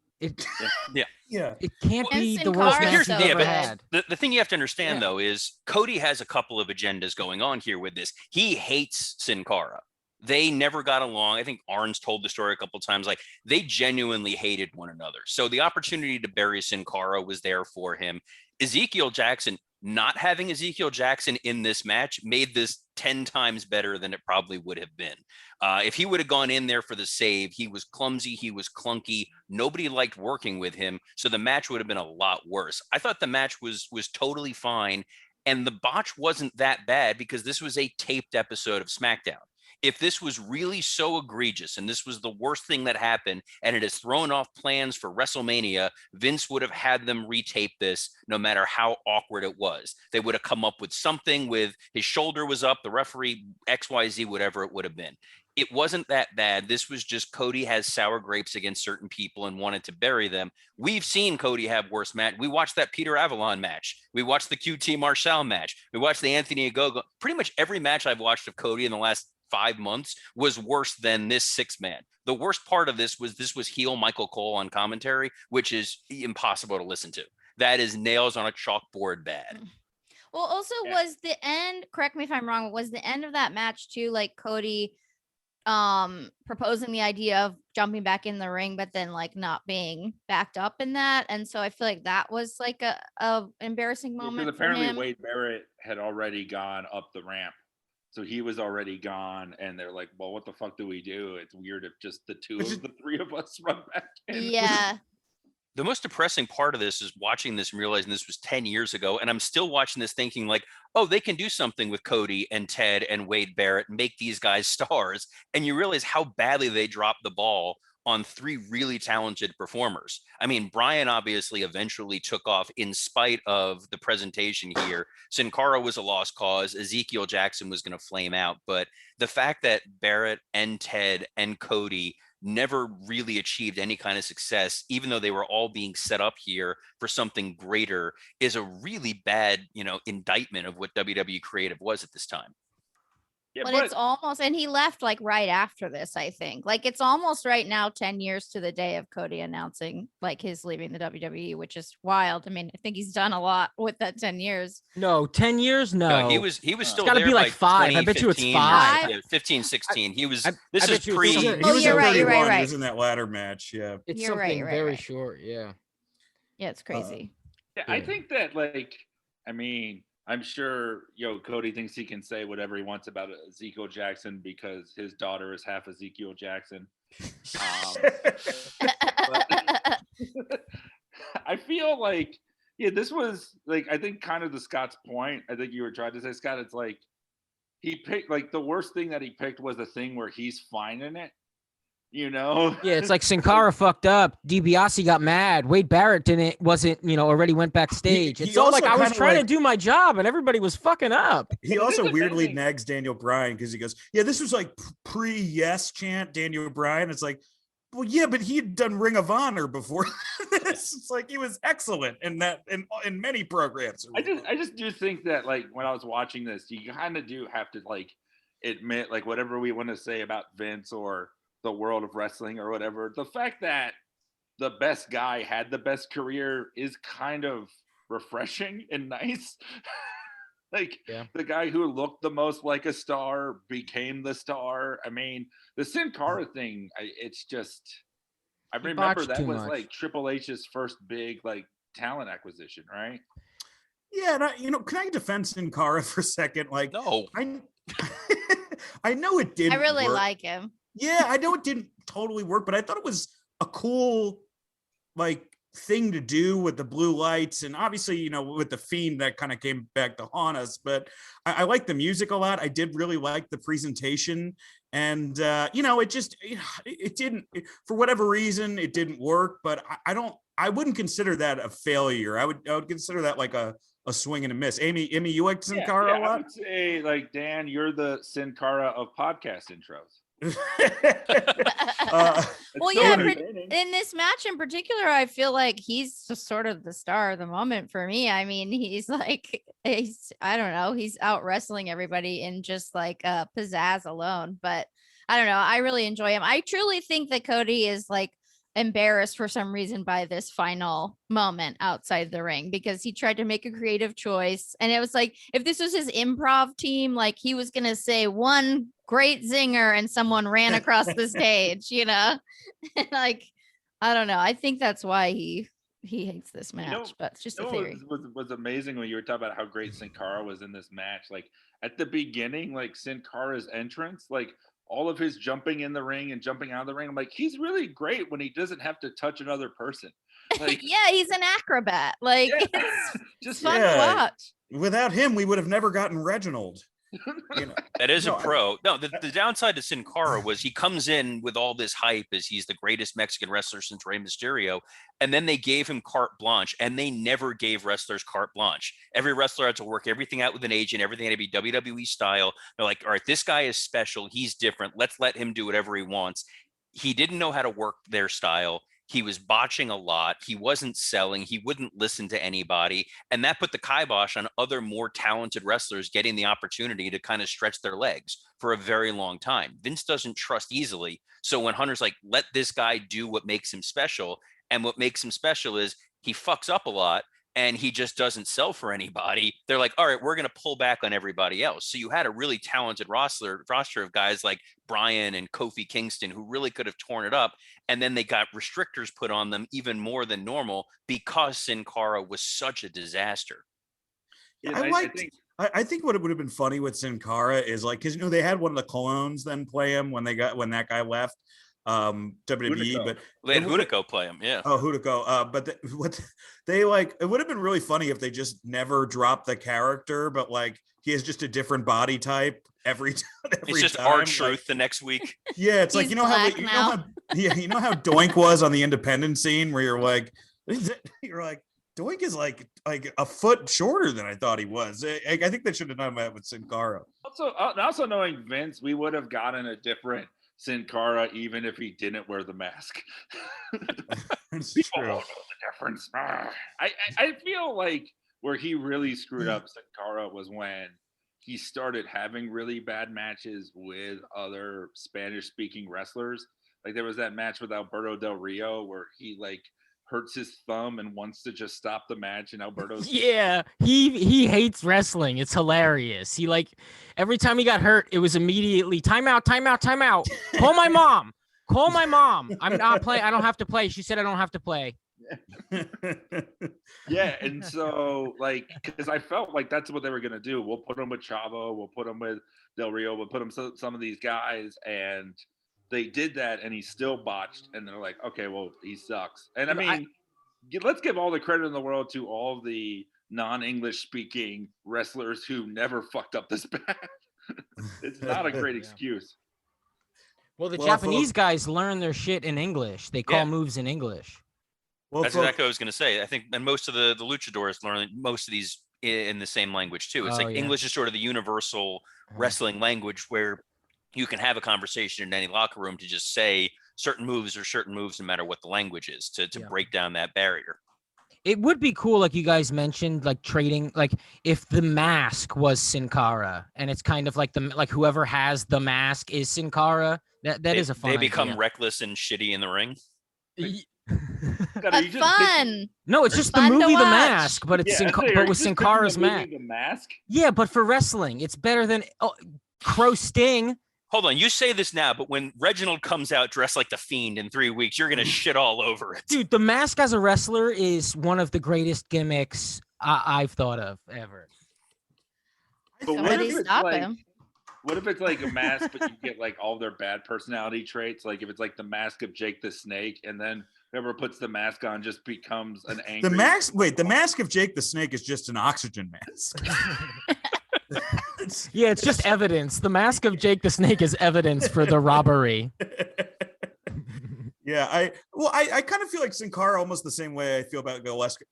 Yeah. It can't be Sin the worst Cara match so he's ever good. had. The thing you have to understand, though, is Cody has a couple of agendas going on here with this. He hates Sin Cara. They never got along. I think Arn's told the story a couple of times. Like they genuinely hated one another. So the opportunity to bury Sin Cara was there for him. Ezekiel Jackson, not having Ezekiel Jackson in this match made this 10 times better than it probably would have been. If he would have gone in there for the save, he was clumsy, he was clunky. Nobody liked working with him. So the match would have been a lot worse. I thought the match was totally fine. And the botch wasn't that bad because this was a taped episode of SmackDown. If this was really so egregious and this was the worst thing that happened and it has thrown off plans for WrestleMania, Vince would have had them retape this no matter how awkward it was. They would have come up with something with his shoulder was up, the referee, XYZ, whatever it would have been. It wasn't that bad. This was just Cody has sour grapes against certain people and wanted to bury them. We've seen Cody have worse match. We watched that Peter Avalon match. We watched the QT Marshall match. We watched the Anthony Ogogo. Pretty much every match I've watched of Cody in the last 5 months was worse than this 6-man. The worst part of this was heel Michael Cole on commentary, which is impossible to listen to. That is nails on a chalkboard bad. Well, also was the end, correct me if I'm wrong, was the end of that match too like Cody proposing the idea of jumping back in the ring but then like not being backed up in that, and so I feel like that was like a embarrassing moment Because for apparently him. Wade Barrett had already gone up the ramp. So he was already gone, and they're like, well, what the fuck do we do? It's weird if just the 3 of us run back in. Yeah. The most depressing part of this is watching this and realizing this was 10 years ago. And I'm still watching this thinking like, oh, they can do something with Cody and Ted and Wade Barrett and make these guys stars. And you realize how badly they dropped the ball on 3 really talented performers. I mean, Brian obviously eventually took off in spite of the presentation here. Sin Cara was a lost cause. Ezekiel Jackson was going to flame out. But the fact that Barrett and Ted and Cody never really achieved any kind of success, even though they were all being set up here for something greater, is a really bad, indictment of what WWE creative was at this time. Yeah, But it's almost, and he left like right after this, I think. Like it's almost right now 10 years to the day of Cody announcing like his leaving the WWE, which is wild. I mean, I think he's done a lot with that 10 years. No, 10 years? No. he was still gotta there be like by 5. I bet you it's 2015 or 5. yeah, 15, 16. He was. I This is bet you it's pre. something- He was you're in right, you're 31. right. He was in that ladder match. Yeah. It's You're right, something you're right, very right. short. Yeah. Yeah, it's crazy. Yeah, I think that I mean, I'm sure Cody thinks he can say whatever he wants about Ezekiel Jackson because his daughter is half Ezekiel Jackson. I feel like this was I think kind of the Scott's point. I think you were trying to say, Scott, it's like he picked the worst thing that he picked was the thing where he's fine in it. Yeah, it's like Sin Cara fucked up. DiBiase got mad. Wade Barrett wasn't already went backstage. He It's all like also I was kinda trying to do my job and everybody was fucking up. He also weirdly nags Daniel Bryan because he goes, yeah, this was like pre-yes chant Daniel Bryan. It's like, well, yeah, but he had done Ring of Honor before this. It's like he was excellent in that in many programs. I just do think that when I was watching this, you kind of do have to admit whatever we want to say about Vince or the world of wrestling or whatever, the fact that the best guy had the best career is kind of refreshing and nice. The guy who looked the most like a star became the star. I mean, the Sin Cara thing, it's just, I remember that was Triple H's first big talent acquisition, right? Yeah, and can I defend Sin Cara for a second? No. I know it didn't I really work. like him. Yeah, I know it didn't totally work, but I thought it was a cool thing to do with the blue lights, and obviously with the Fiend that kind of came back to haunt us. But I like the music a lot. I did really like the presentation, and it didn't, for whatever reason it didn't work. But I wouldn't consider that a failure. I would consider that a swing and a miss. Amy, you like Sin Cara a lot? I would say Dan, you're the Sin Cara of podcast intros. Well, yeah, in this match in particular, I feel like he's just sort of the star of the moment for me. I mean, he's I don't know, he's out wrestling everybody in just pizzazz alone. But I don't know, I really enjoy him. I truly think that Cody is embarrassed for some reason by this final moment outside the ring because he tried to make a creative choice, and it was if this was his improv team, he was gonna say one great zinger and someone ran across the stage, I don't know, I think that's why he hates this match. But it's just a theory. Was amazing when you were talking about how great Sin Cara was in this match. At the beginning, Sin Cara's entrance, all of his jumping in the ring and jumping out of the ring, I'm he's really great when he doesn't have to touch another person. Yeah, he's an acrobat. It's just fun to watch. Without him, we would have never gotten Reginald. That is a pro. No, the downside to Sin Cara was he comes in with all this hype as he's the greatest Mexican wrestler since Rey Mysterio, and then they gave him carte blanche, and they never gave wrestlers carte blanche. Every wrestler had to work everything out with an agent. Everything had to be WWE style. They're like, all right, this guy is special. He's different. Let's let him do whatever he wants. He didn't know how to work their style. He was botching a lot. He wasn't selling. He wouldn't listen to anybody. And that put the kibosh on other more talented wrestlers getting the opportunity to kind of stretch their legs for a very long time. Vince doesn't trust easily. So when Hunter's like, let this guy do what makes him special. And what makes him special is he fucks up a lot and he just doesn't sell for anybody. They're like, all right, we're going to pull back on everybody else. So you had a really talented roster of guys like Bryan and Kofi Kingston who really could have torn it up. And then they got restrictors put on them even more than normal because Sin Cara was such a disaster. Yeah, I think what it would have been funny with Sin Cara is because they had one of the clones then play him when that guy left WWE, Hunico. but they had Hunico play him. Yeah. Oh, Hunico. But it would have been really funny if they just never dropped the character, but he has just a different body type every time. It's just R-Truth the next week. Yeah, it's you know how Doink was on the independent scene where you're Doink is a foot shorter than I thought he was. I think they should have done that with Sin Cara. Also knowing Vince, we would have gotten a different Sin Cara even if he didn't wear the mask. It's People true. don't know the difference. I feel where he really screwed up Sin Cara was when he started having really bad matches with other Spanish-speaking wrestlers. Like there was that match with Alberto Del Rio where he like hurts his thumb and wants to just stop the match, and Alberto's Yeah, he hates wrestling. It's hilarious. He like every time he got hurt, it was immediately timeout, timeout, timeout. Call my mom. Call my mom. I'm not playing. I don't have to play. She said I don't have to play. Yeah, and so like because I felt like that's what they were gonna do. We'll put him with Chavo, we'll put him with Del Rio, we'll put him some of these guys, and they did that, and he still botched. And they're like, okay, well, he sucks. And I mean, let's give all the credit in the world to all the non-English speaking wrestlers who never fucked up this bad. It's not a great excuse. Well, the Japanese guys learn their shit in English. They call moves in English. Well, that's exactly what I was going to say. I think, and most of the luchadors learn most of these in the same language too. It's English is sort of the universal wrestling language where you can have a conversation in any locker room to just say certain moves no matter what the language is to break down that barrier. It would be cool, like you guys mentioned, like trading, like if the mask was Sin Cara, and it's kind of like whoever has the mask is Sin Cara. That is a fun. They become idea. Reckless and shitty in the ring. Fun. No, it's just the movie The Mask, but it's but with Sin Cara's mask. Yeah, but for wrestling, it's better than Crow Sting. Hold on, you say this now, but when Reginald comes out dressed like the Fiend in 3 weeks, you're gonna shit all over it. Dude, The Mask as a wrestler is one of the greatest gimmicks I've thought of ever. But Somebody stop him. What if it's like a mask, but you get like all their bad personality traits? Like if it's like the mask of Jake the Snake, and then whoever puts the mask on just becomes an angry. The mask of Jake the Snake is just an oxygen mask. Yeah, it's just evidence. The mask of Jake the Snake is evidence for the robbery. Yeah, I kind of feel like Sin Cara almost the same way I feel about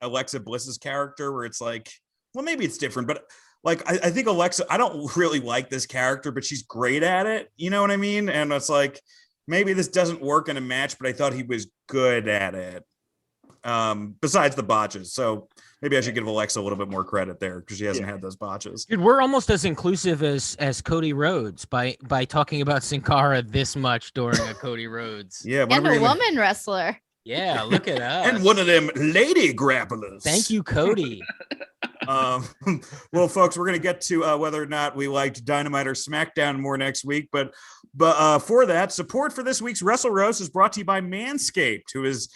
Alexa Bliss's character, where it's like, well, maybe it's different, but like I think Alexa, I don't really like this character, but she's great at it. You know what I mean? And it's like maybe this doesn't work in a match, but I thought he was good at it. Besides the botches, so maybe I should give Alexa a little bit more credit there because she hasn't had those botches. Dude, we're almost as inclusive as Cody Rhodes by talking about Sin Cara this much during a Cody Rhodes. Yeah, and a woman wrestler. Yeah, look at us. And one of them lady grapplers. Thank you, Cody. Well, folks, we're gonna get to whether or not we liked Dynamite or SmackDown more next week, but for that, support for this week's Wrestle Roast is brought to you by Manscaped, who is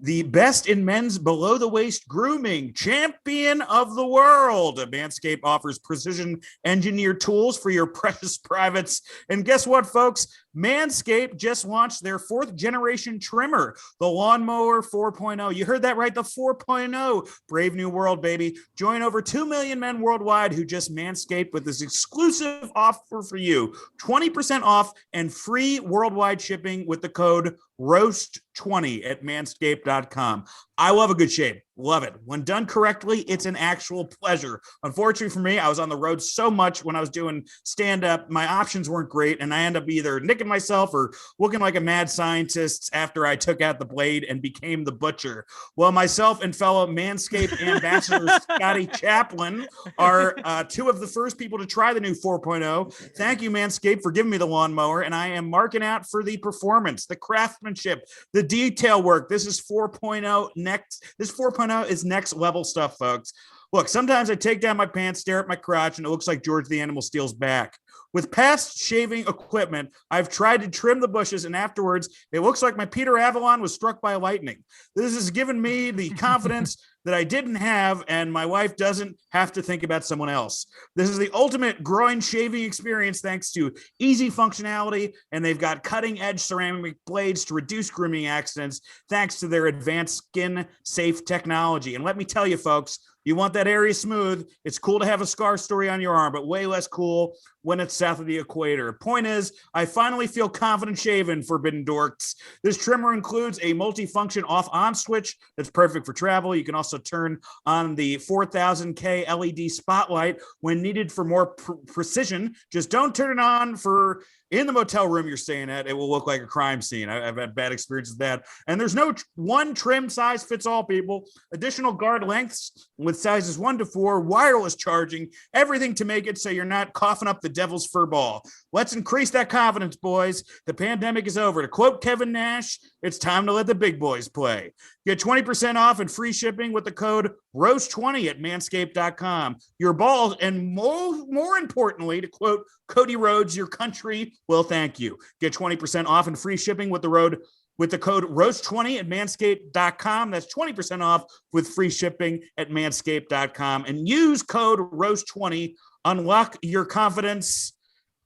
the best in men's below the waist grooming, champion of the world. Manscaped offers precision engineered tools for your precious privates. And guess what, folks? Manscaped just launched their 4th generation trimmer, the Lawnmower 4.0. You heard that right, the 4.0. Brave new world, baby. Join over 2 million men worldwide who just Manscaped with this exclusive offer for you. 20% off and free worldwide shipping with the code ROAST20 at manscaped.com. I love a good shave. Love it. When done correctly, it's an actual pleasure. Unfortunately for me, I was on the road so much when I was doing stand-up, my options weren't great, and I end up either nicking myself or looking like a mad scientist after I took out the blade and became the butcher. Well, myself and fellow Manscaped ambassador Scotty Chaplin are 2 of the first people to try the new 4.0. Thank you, Manscaped, for giving me the lawnmower, and I am marking out for the performance, the craftsmanship, the detail work. This is 4.0 next. This 4.0 is next level stuff, folks. Look, sometimes I take down my pants, stare at my crotch, and it looks like George the Animal Steel's back. With past shaving equipment, I've tried to trim the bushes, and afterwards, it looks like my Peter Avalon was struck by lightning. This has given me the confidence that I didn't have, and my wife doesn't have to think about someone else. This is the ultimate groin shaving experience thanks to easy functionality, and they've got cutting-edge ceramic blades to reduce grooming accidents thanks to their advanced skin-safe technology. And let me tell you, folks, you want that area smooth. It's cool to have a scar story on your arm, but way less cool when it's south of the equator. Point is, I finally feel confident shaving, Forbidden Dorks. This trimmer includes a multi-function off-on switch that's perfect for travel. You can also turn on the 4000K LED spotlight when needed for more precision. Just don't turn it on for in the motel room you're staying at, it will look like a crime scene. I've had bad experiences with that. And there's no one trim size fits all, people. Additional guard lengths with sizes 1 to 4, wireless charging, everything to make it so you're not coughing up the devil's fur ball. Let's increase that confidence, boys. The pandemic is over. To quote Kevin Nash, it's time to let the big boys play. Get 20% off and free shipping with the code ROAST20 at manscaped.com. Your balls, and more importantly, to quote Cody Rhodes, your country will thank you. Get 20% off and free shipping with the code ROAST20 at manscaped.com. That's 20% off with free shipping at manscaped.com. And use code ROAST20. Unlock your confidence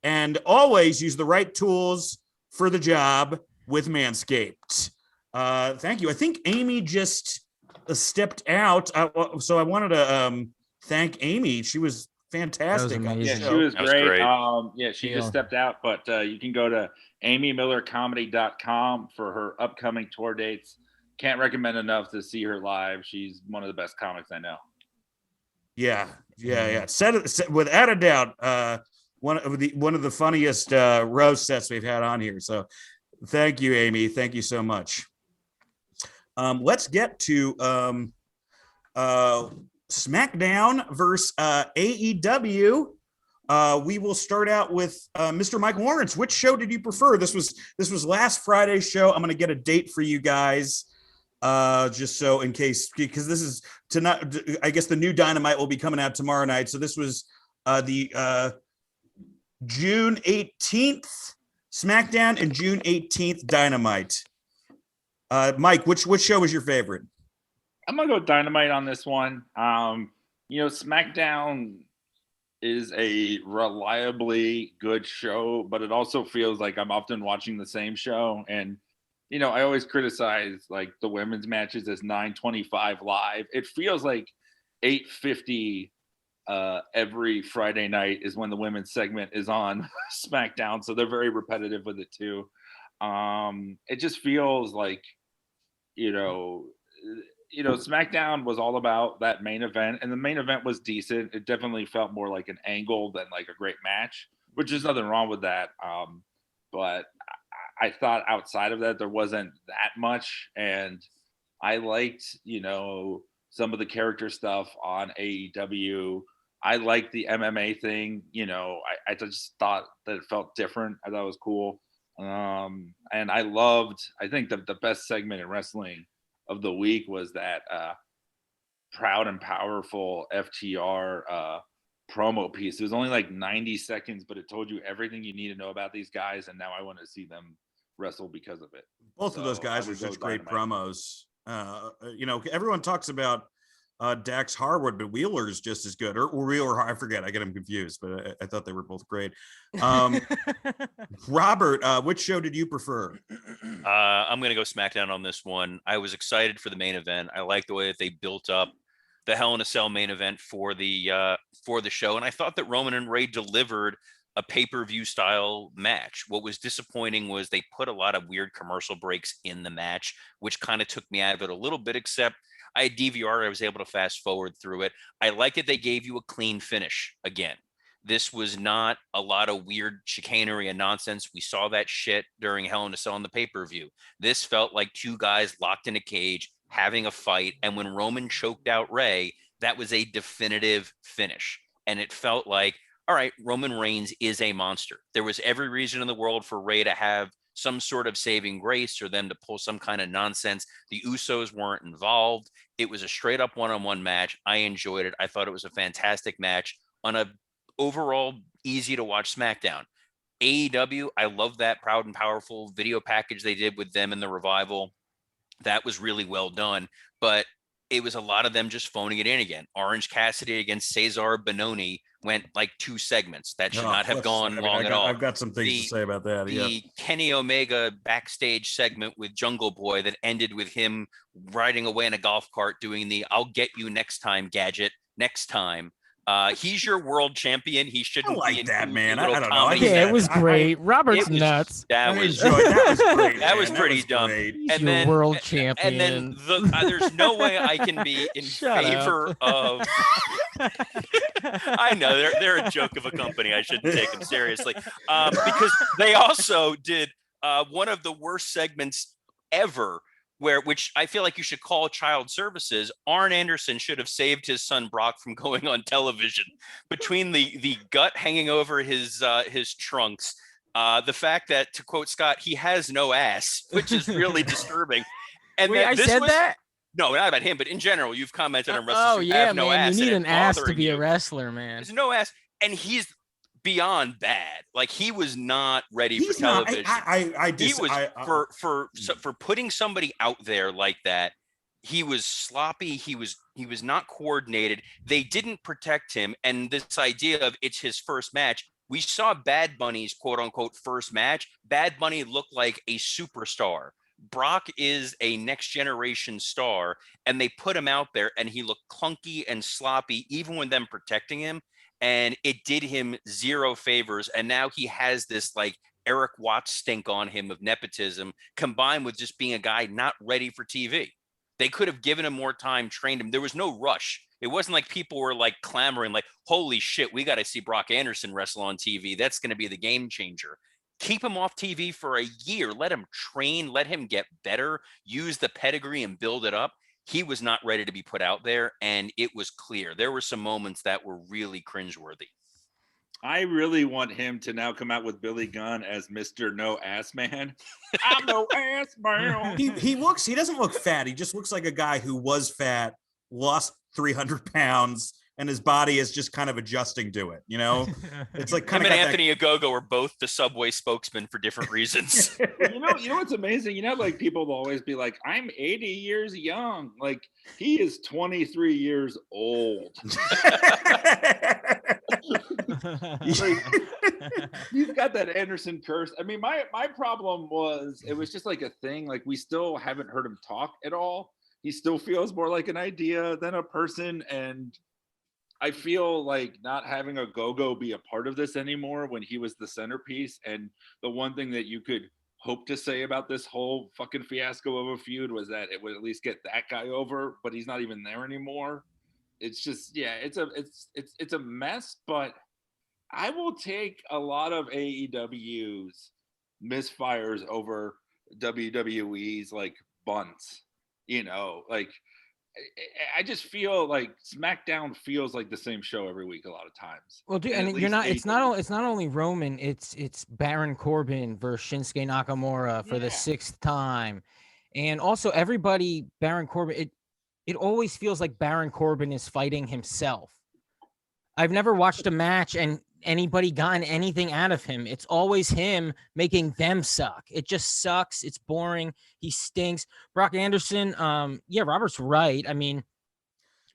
and always use the right tools for the job with Manscaped. Thank you. I think Amy just stepped out. So I wanted to thank Amy. She was fantastic. Yeah, she was great. She Yeah. just stepped out, but you can go to amymillercomedy.com for her upcoming tour dates. Can't recommend enough to see her live. She's one of the best comics I know. Yeah. Said without a doubt, one of the funniest roast sets we've had on here. So thank you, Amy. Thank you so much. Let's get to SmackDown versus AEW. We will start out with Mr. Mike Lawrence. Which show did you prefer? This was last Friday's show. I'm going to get a date for you guys, just so in case, because this is tonight. I guess the new Dynamite will be coming out tomorrow night. So this was the June 18th SmackDown and June 18th Dynamite. Mike, which show was your favorite? I'm gonna go Dynamite on this one. SmackDown is a reliably good show, but it also feels like I'm often watching the same show. And I always criticize like the women's matches as 9:25 live. It feels like 8:50 every Friday night is when the women's segment is on SmackDown. So they're very repetitive with it too. It just feels like, SmackDown was all about that main event, and the main event was decent. It definitely felt more like an angle than like a great match, which is nothing wrong with that. But I thought outside of that, there wasn't that much. And I liked, some of the character stuff on AEW. I liked the MMA thing. I just thought that it felt different. I thought it was cool. And I think the best segment in wrestling of the week was that Proud and Powerful FTR promo piece. It was only like 90 seconds, but it told you everything you need to know about these guys. And now I want to see them wrestle because of it. Both of those guys are such great promos. Everyone talks about Dax Harwood, but Wheeler's just as good. Or Wheeler, I forget. I get them confused, but I thought they were both great. Robert, which show did you prefer? I'm going to go SmackDown on this one. I was excited for the main event. I like the way that they built up the Hell in a Cell main event for the show, and I thought that Roman and Ray delivered a pay-per-view style match. What was disappointing was they put a lot of weird commercial breaks in the match, which kind of took me out of it a little bit, except I had DVR. I was able to fast forward through it. I like that they gave you a clean finish again. This was not a lot of weird chicanery and nonsense. We saw that shit during Hell in a Cell on the pay-per-view. This felt like two guys locked in a cage having a fight. And when Roman choked out Ray, that was a definitive finish. And it felt like, all right, Roman Reigns is a monster. There was every reason in the world for Ray to have some sort of saving grace or them to pull some kind of nonsense. The Usos weren't involved. It was a straight up one-on-one match. I enjoyed it. I thought it was a fantastic match on a overall easy to watch SmackDown. AEW, I love that Proud and Powerful video package they did with them in the Revival. That was really well done, but it was a lot of them just phoning it in again. Orange Cassidy against Cesar Bononi went like 2 segments. That should not have gone long at all. I've got some things to say about that. The Kenny Omega backstage segment with Jungle Boy that ended with him riding away in a golf cart doing the "I'll get you next time" gadget next time. He's your world champion. He shouldn't like be in that, man. I little don't know. comedy Yeah, it was great. Robert's It was- nuts. That was that was great. that was man. pretty was dumb. great. He's And your then world and champion. then there's no way I can be in Shut favor of I know they're a joke of a company. I shouldn't take them seriously, because they also did one of the worst segments ever, which I feel like you should call child services. Arn Anderson should have saved his son Brock from going on television. Between the gut hanging over his trunks, the fact that, to quote Scott, he has no ass, which is really disturbing. And Wait, I said that? No, not about him, but in general, you've commented on wrestlers Oh who yeah, have no man, ass. you need and an ass to bothering be a you. wrestler, man. There's no ass, and he's beyond bad. Like, he was not ready for He's not. television. He was for putting somebody out there like that. He was sloppy. He was not coordinated. They didn't protect him, and this idea of it's his first match. We saw Bad Bunny's quote unquote first match. Bad Bunny looked like a superstar. Brock is a next generation star, and they put him out there and he looked clunky and sloppy, even with them protecting him. And it did him zero favors. And now he has this like Eric Watts stink on him of nepotism, combined with just being a guy not ready for TV. They could have given him more time, trained him. There was no rush. It wasn't like people were like clamoring, like, holy shit, we got to see Brock Anderson wrestle on TV. That's going to be the game changer. Keep him off TV for a year. Let him train. Let him get better. Use the pedigree and build it up. He was not ready to be put out there, and it was clear. There were some moments that were really cringeworthy. I really want him to now come out with Billy Gunn as Mr. No Ass Man. I'm no ass man. He doesn't look fat. He just looks like a guy who was fat, lost 300 pounds, and his body is just kind of adjusting to it. You know, it's like kind him of and Anthony Ogogo are both the Subway spokesman for different reasons. You know what's amazing? You know, like people will always be like, "I'm 80 years young." Like, he is 23 years old. Like, he's got that Anderson curse. I mean, my problem was it was just like a thing. Like, we still haven't heard him talk at all. He still feels more like an idea than a person, and I feel like not having a go-go be a part of this anymore when he was the centerpiece. And the one thing that you could hope to say about this whole fucking fiasco of a feud was that it would at least get that guy over, but he's not even there anymore. It's just, yeah, it's a mess, but I will take a lot of AEW's misfires over WWE's like bunts, you know, like I just feel like SmackDown feels like the same show every week a lot of times. Well, dude, and it's not only Roman, it's Baron Corbin versus Shinsuke Nakamura for the 6th time. And also everybody, Baron Corbin, it always feels like Baron Corbin is fighting himself. I've never watched a match and anybody gotten anything out of him. It's always him making them suck. It just sucks. It's boring. He stinks. Brock Anderson, yeah, Robert's right. I mean,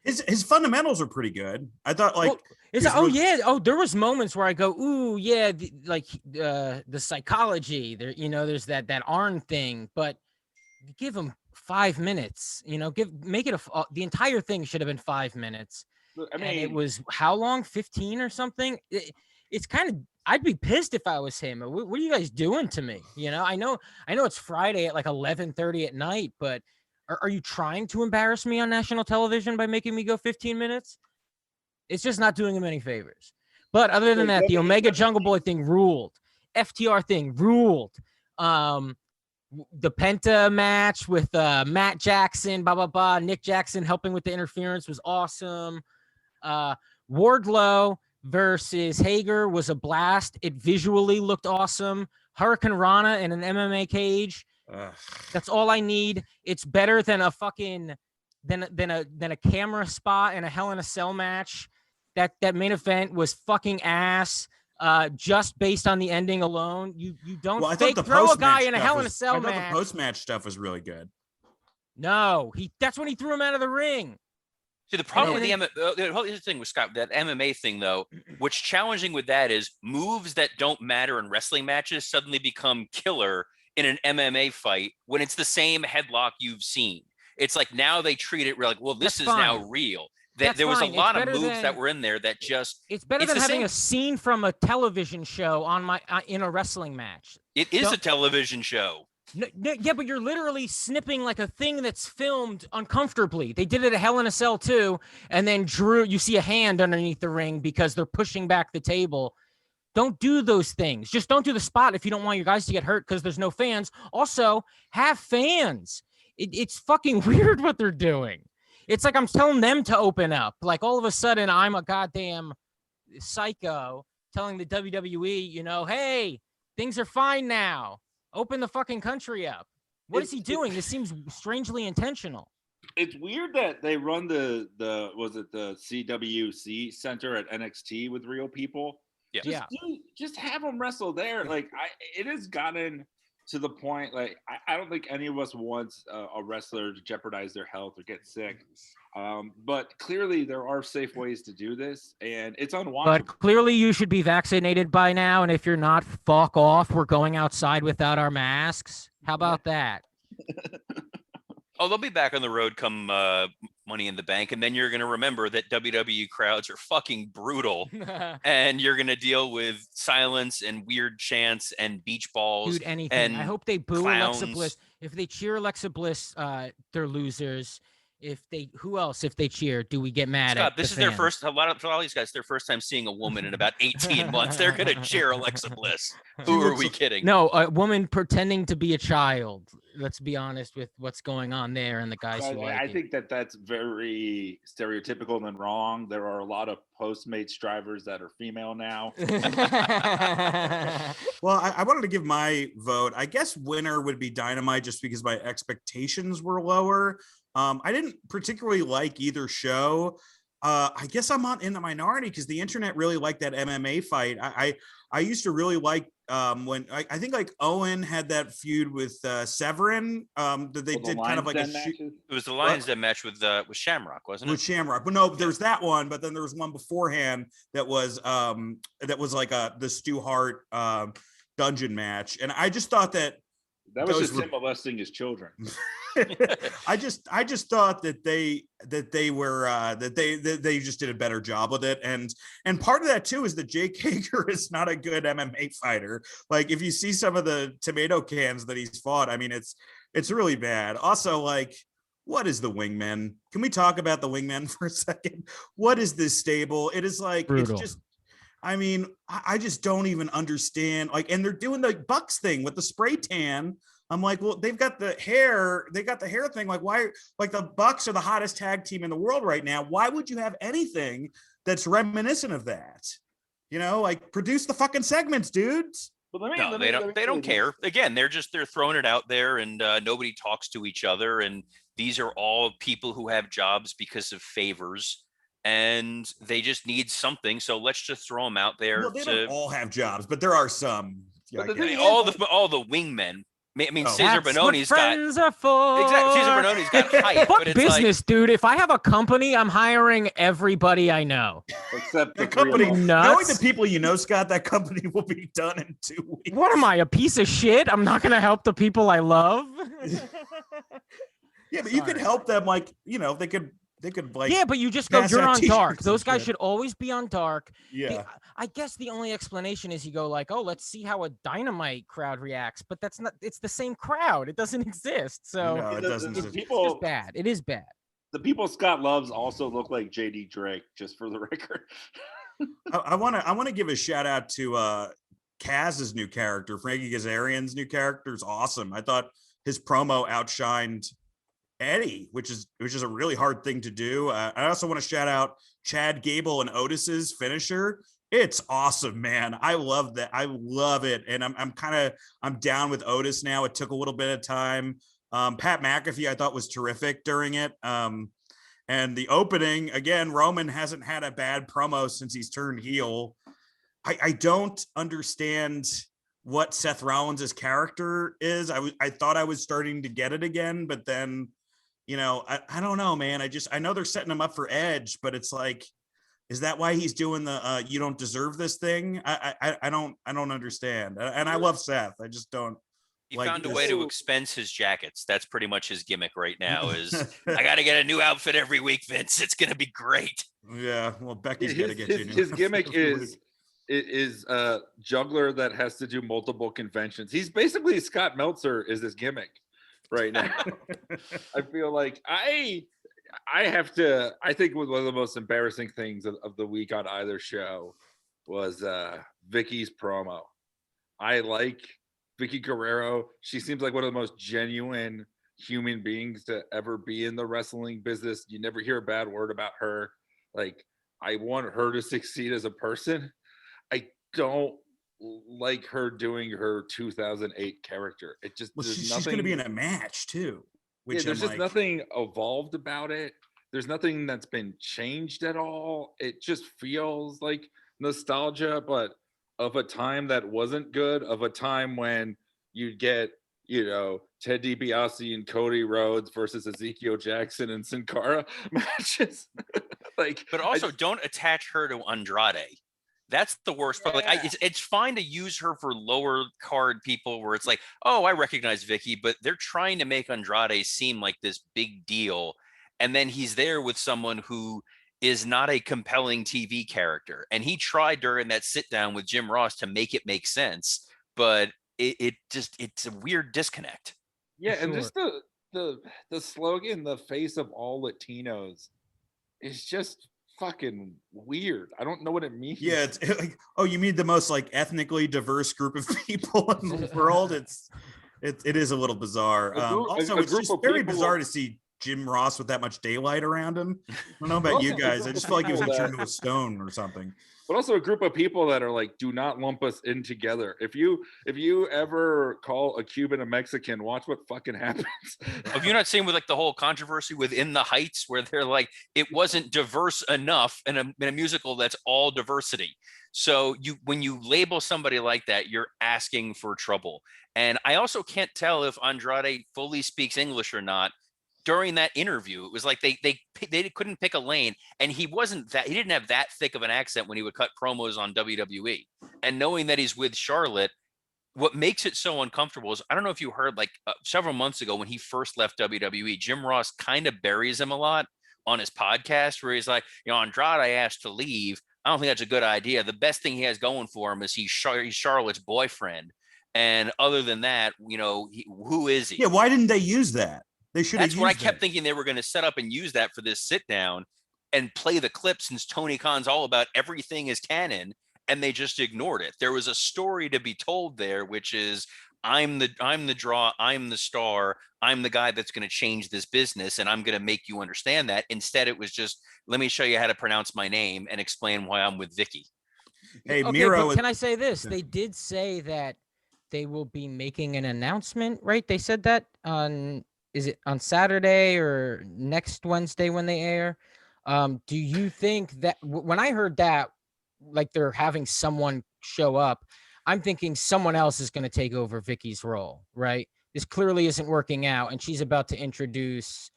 his fundamentals are pretty good. I thought, like, there was moments where I go, ooh, yeah, the psychology there, you know, there's that Arn thing, but give him 5 minutes, you know, make it the entire thing should have been 5 minutes. I mean, and it was how long? 15 or something. It's kind of, I'd be pissed if I was him. What are you guys doing to me? You know, I know it's Friday at like 11:30 at night, but are you trying to embarrass me on national television by making me go 15 minutes? It's just not doing him any favors. But other than that, the Omega Jungle Boy thing ruled. FTR thing ruled. The Penta match with Matt Jackson, blah, blah, blah. Nick Jackson helping with the interference was awesome. Wardlow versus Hager was a blast. It visually looked awesome. Hurricane Rana in an MMA cage. That's all I need. It's better than a fucking than a camera spot in a Hell in a Cell match. That main event was fucking ass. Just based on the ending alone, you don't throw a guy in a Hell in a Cell match. I thought the post-match stuff was really good. No, that's when he threw him out of the ring. See, the problem with the whole thing with Scott, that MMA thing, though, what's challenging with that is moves that don't matter in wrestling matches suddenly become killer in an MMA fight when it's the same headlock you've seen. It's like now they treat it like, well, this is now real. There was a lot of moves that were in there that just... It's better than having a scene from a television show on in a wrestling match. It is a television show. Yeah, but you're literally snipping like a thing that's filmed uncomfortably. They did it at Hell in a Cell too, and then you see a hand underneath the ring because they're pushing back the table. Don't do those things. Just don't do the spot if you don't want your guys to get hurt because there's no fans. Also, have fans. It's fucking weird what they're doing. It's like I'm telling them to open up. Like all of a sudden, I'm a goddamn psycho telling the WWE, hey, things are fine now. Open the fucking country up. What is he doing? This seems strangely intentional. It's weird that they run the CWC Center at NXT with real people. Yeah. Just have them wrestle there. Like it has gotten to the point. Like I don't think any of us wants a wrestler to jeopardize their health or get sick. But clearly there are safe ways to do this, and it's unwatchable. But clearly you should be vaccinated by now, and if you're not, fuck off. We're going outside without our masks. How about that? Oh, they'll be back on the road come Money in the Bank, and then you're going to remember that WWE crowds are fucking brutal, and you're going to deal with silence and weird chants and beach balls. Dude, anything. And I hope they boo clowns. Alexa Bliss. If they cheer Alexa Bliss, they're losers. Who else? If they cheer, do we get mad Scott, at? this is their first. For a lot of these guys, their first time seeing a woman in about 18 months. They're going to cheer Alexa Bliss. Who are we kidding? No, a woman pretending to be a child. Let's be honest with what's going on there and the guys who like I it. think that's very stereotypical and wrong. There are a lot of Postmates drivers that are female now. Well, I wanted to give my vote. I guess winner would be Dynamite just because my expectations were lower. I didn't particularly like either show. I guess I'm in the minority because the internet really liked that MMA fight. I used to really like when I think like Owen had that feud with Severin. That they did kind of like a it was the Lions Den match with Shamrock, wasn't it? With Shamrock, but no, there's that one. But then there was one beforehand that was like the Stu Hart dungeon match, and I just thought that was just him molesting his children. I just thought that they just did a better job with it, and part of that too is that Jake Hager is not a good MMA fighter. Like if you see some of the tomato cans that he's fought, I mean it's really bad. Also, like, what is the Wingmen? Can we talk about the Wingmen for a second? What is this stable? It is like brutal. It's just. I mean, I just don't even understand. Like, and they're doing the Bucks thing with the spray tan. I'm like, well, they've got the hair thing. Like, why? Like, the Bucks are the hottest tag team in the world right now. Why would you have anything that's reminiscent of that? Like, produce the fucking segments, dudes. No, they don't care. Again, they're throwing it out there, and nobody talks to each other. And these are all people who have jobs because of favors. And they just need something, so let's just throw them out there. Well, they don't all have jobs, but there are some. Yeah, all the wingmen. I mean, Cesar That's Bononi's what got friends are for. exactly. Cesar Bononi's got hype. Fuck but it's business, dude. If I have a company, I'm hiring everybody I know. Except the company. Knowing Nuts. the people Scott, that company will be done in 2 weeks. What am I, a piece of shit? I'm not gonna help the people I love. Yeah, but you could help them. Like, they could like. Yeah, but you just go, pass you're out on t-shirts dark. and Those guys shit. should always be on dark. Yeah. I guess the only explanation is you go like, oh, let's see how a Dynamite crowd reacts. But that's not, it's the same crowd. It doesn't exist. So No, it doesn't. it's just bad. It is bad. The people Scott loves also look like JD Drake, just for the record. I want to give a shout out to Kaz's new character. Frankie Kazarian's new character is awesome. I thought his promo outshined Eddie, which is a really hard thing to do. I also want to shout out Chad Gable and Otis's finisher. It's awesome, man. I love that. I love it, and I'm down with Otis now. It took a little bit of time. Pat McAfee I thought was terrific during it. And the opening again, Roman hasn't had a bad promo since he's turned heel. I don't understand what Seth Rollins' character is. I thought I was starting to get it again, but then. I don't know, man. I know they're setting him up for Edge, but it's like, is that why he's doing the you don't deserve this thing? I don't understand. And I love Seth. I just don't. He found a way to expense his jackets. That's pretty much his gimmick right now. Is I got to get a new outfit every week, Vince. It's gonna be great. Yeah, well, Becky's got to get you. His gimmick is is a juggler that has to do multiple conventions. He's basically Scott Meltzer is his gimmick right now. I feel like I think one of the most embarrassing things of the week on either show was Vicky's promo. I like Vicky Guerrero. She seems like one of the most genuine human beings to ever be in the wrestling business. You never hear a bad word about her. Like, I want her to succeed as a person. I don't like her doing her 2008 character. It just she's going to be in a match too. Which there's just nothing evolved about it. There's nothing that's been changed at all. It just feels like nostalgia, but of a time that wasn't good, of a time when you'd get, Ted DiBiase and Cody Rhodes versus Ezekiel Jackson and Sin Cara matches. But also don't attach her to Andrade. That's the worst part. Yeah. It's fine to use her for lower card people where it's like, oh, I recognize Vicky, but they're trying to make Andrade seem like this big deal. And then he's there with someone who is not a compelling TV character. And he tried during that sit down with Jim Ross to make it make sense, but it's a weird disconnect. Yeah. And just the slogan, the face of all Latinos, is just fucking weird. I don't know what it means. Yeah, it's like, oh, you mean the most like ethnically diverse group of people in the world? It is a little bizarre. Also, it's just very bizarre to see Jim Ross with that much daylight around him. I don't know about you guys. I just feel like he was turned to a stone or something. But also a group of people that are like, do not lump us in together. If you ever call a Cuban a Mexican, watch what fucking happens. Have you not seen with like the whole controversy within the Heights where they're like, it wasn't diverse enough in a musical that's all diversity. So when you label somebody like that, you're asking for trouble. And I also can't tell if Andrade fully speaks English or not. During that interview, it was like they couldn't pick a lane, and he didn't have that thick of an accent when he would cut promos on WWE. And knowing that he's with Charlotte, what makes it so uncomfortable is, I don't know if you heard, like several months ago when he first left WWE, Jim Ross kind of buries him a lot on his podcast, where he's like, Andrade asked to leave. I don't think that's a good idea. The best thing he has going for him is he's Charlotte's boyfriend, and other than that, who is he? Yeah, why didn't they use that? They should. That's what I kept thinking they were going to set up and use that for this sit down and play the clip, since Tony Khan's all about everything is canon, and they just ignored it. There was a story to be told there, which is I'm the draw, I'm the star, I'm the guy that's going to change this business, and I'm going to make you understand that. Instead, it was just, let me show you how to pronounce my name and explain why I'm with Vicky. Hey, okay, Miro, can I say this? They did say that they will be making an announcement, right? They said that is it on Saturday or next Wednesday when they air? Do you think that when I heard that, like they're having someone show up, I'm thinking someone else is going to take over Vicky's role, right? This clearly isn't working out, and she's about to introduce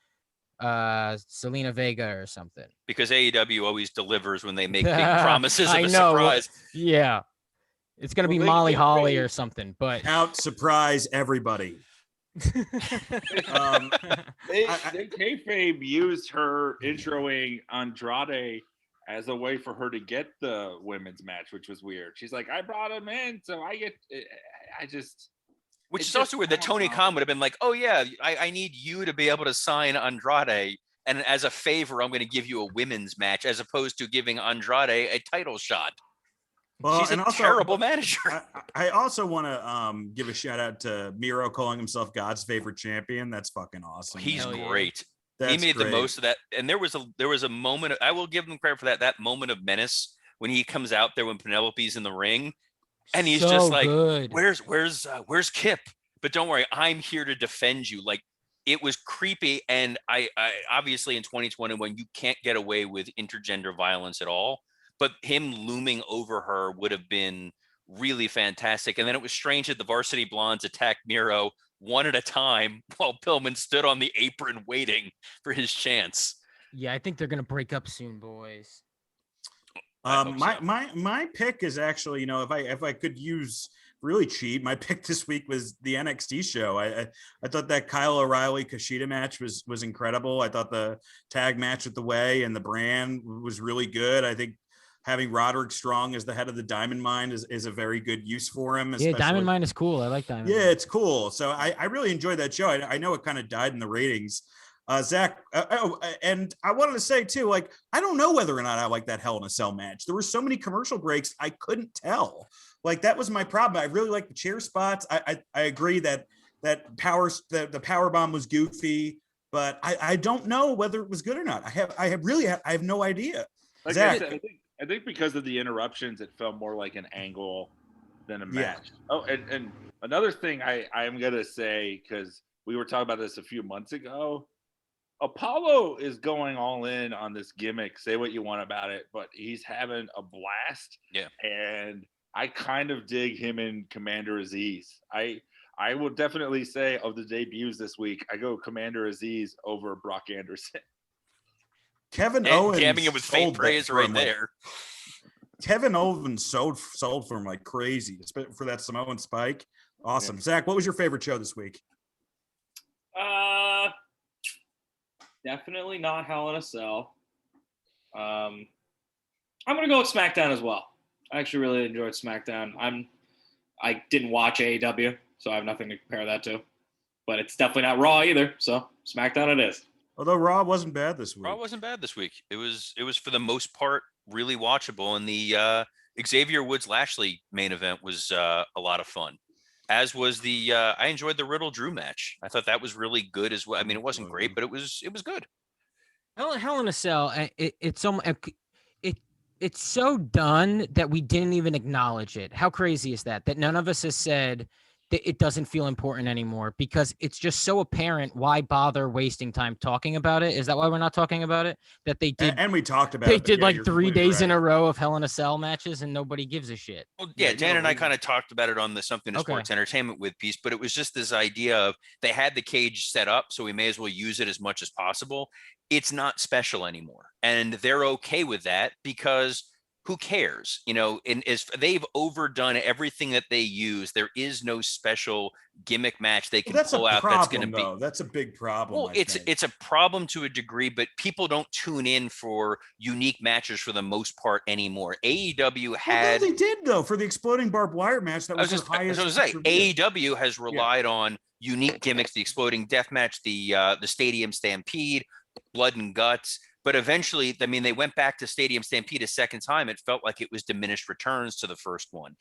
Selena Vega or something. Because AEW always delivers when they make big promises of a surprise. Yeah. It's going to be Molly Holly or something, but surprise everybody. They kayfabe used her introing Andrade as a way for her to get the women's match, which was weird. She's like, I brought him in, so which is also weird that Tony Khan would have been like, oh yeah, I need you to be able to sign Andrade, and as a favor, I'm going to give you a women's match, as opposed to giving Andrade a title shot. Well, she's a terrible manager. I also want to give a shout out to Miro calling himself God's favorite champion. That's fucking awesome. He's great. He made the most of that. And there was a moment. I will give him credit for that. That moment of menace when he comes out there when Penelope's in the ring, and he's just like, good. Where's Kip? But don't worry, I'm here to defend you. Like, it was creepy. And I obviously in 2020, when you can't get away with intergender violence at all, but him looming over her would have been really fantastic. And then it was strange that the Varsity Blondes attacked Miro one at a time while Pillman stood on the apron waiting for his chance. Yeah, I think they're gonna break up soon, boys. My pick is actually, if I could use really cheap, my pick this week was the NXT show. I thought that Kyle O'Reilly Kushida match was incredible. I thought the tag match with the Way and the Brand was really good. I think having Roderick Strong as the head of the Diamond Mine is a very good use for him. Yeah, Diamond Mine is cool. I like Diamond Yeah, Mine. it's cool. So I really enjoyed that show. I know it kind of died in the ratings. Zach, and I wanted to say too, like, I don't know whether or not I like that Hell in a Cell match. There were so many commercial breaks, I couldn't tell. Like, that was my problem. I really like the chair spots. I agree that the power bomb was goofy, but I don't know whether it was good or not. I have no idea. Like Zach, I think because of the interruptions, it felt more like an angle than a match. Yeah. Oh, and another thing I am gonna say, because we were talking about this a few months ago, Apollo is going all in on this gimmick. Say what you want about it, but he's having a blast. Yeah. And I kind of dig him in Commander Aziz. I will definitely say, of the debuts this week, I go Commander Aziz over Brock Anderson. Kevin And Owens damning it with faint sold praise that right for him, there. Kevin Owens sold for him like crazy for that Samoan spike. Awesome. Yeah. Zach, what was your favorite show this week? Definitely not Hell in a Cell. I'm gonna go with SmackDown as well. I actually really enjoyed SmackDown. I didn't watch AEW, so I have nothing to compare that to. But it's definitely not Raw either, so SmackDown it is. Although Raw wasn't bad this week. Raw wasn't bad this week. It was for the most part really watchable, and the Xavier Woods Lashley main event was a lot of fun. As was the I enjoyed the Riddle Drew match. I thought that was really good as well. I mean, it wasn't great, but it was good. Hell in a Cell. It's so done that we didn't even acknowledge it. How crazy is that? That none of us has said that it doesn't feel important anymore because it's just so apparent. Why bother wasting time talking about it? Is that why we're not talking about it? That they did, and we talked about they it. did like 3 days in a row of Hell in a Cell matches, and nobody gives a shit. Well, yeah, Dan and I kind of talked about it on the Something to Sports Entertainment with piece, but it was just this idea of they had the cage set up, so we may as well use it as much as possible. It's not special anymore, and they're okay with that because who cares? You know, and as they've overdone everything that they use, there is no special gimmick match they can pull out. That's going to be. That's a big problem. Well, it's a problem to a degree, but people don't tune in for unique matches for the most part anymore. AEW had. Well, they did though for the exploding barbed wire match. That was the highest. I was going to say AEW has relied on unique gimmicks: the exploding death match, the Stadium Stampede, Blood and Guts. But eventually, I mean, they went back to Stadium Stampede a second time. It felt like it was diminished returns to the first one.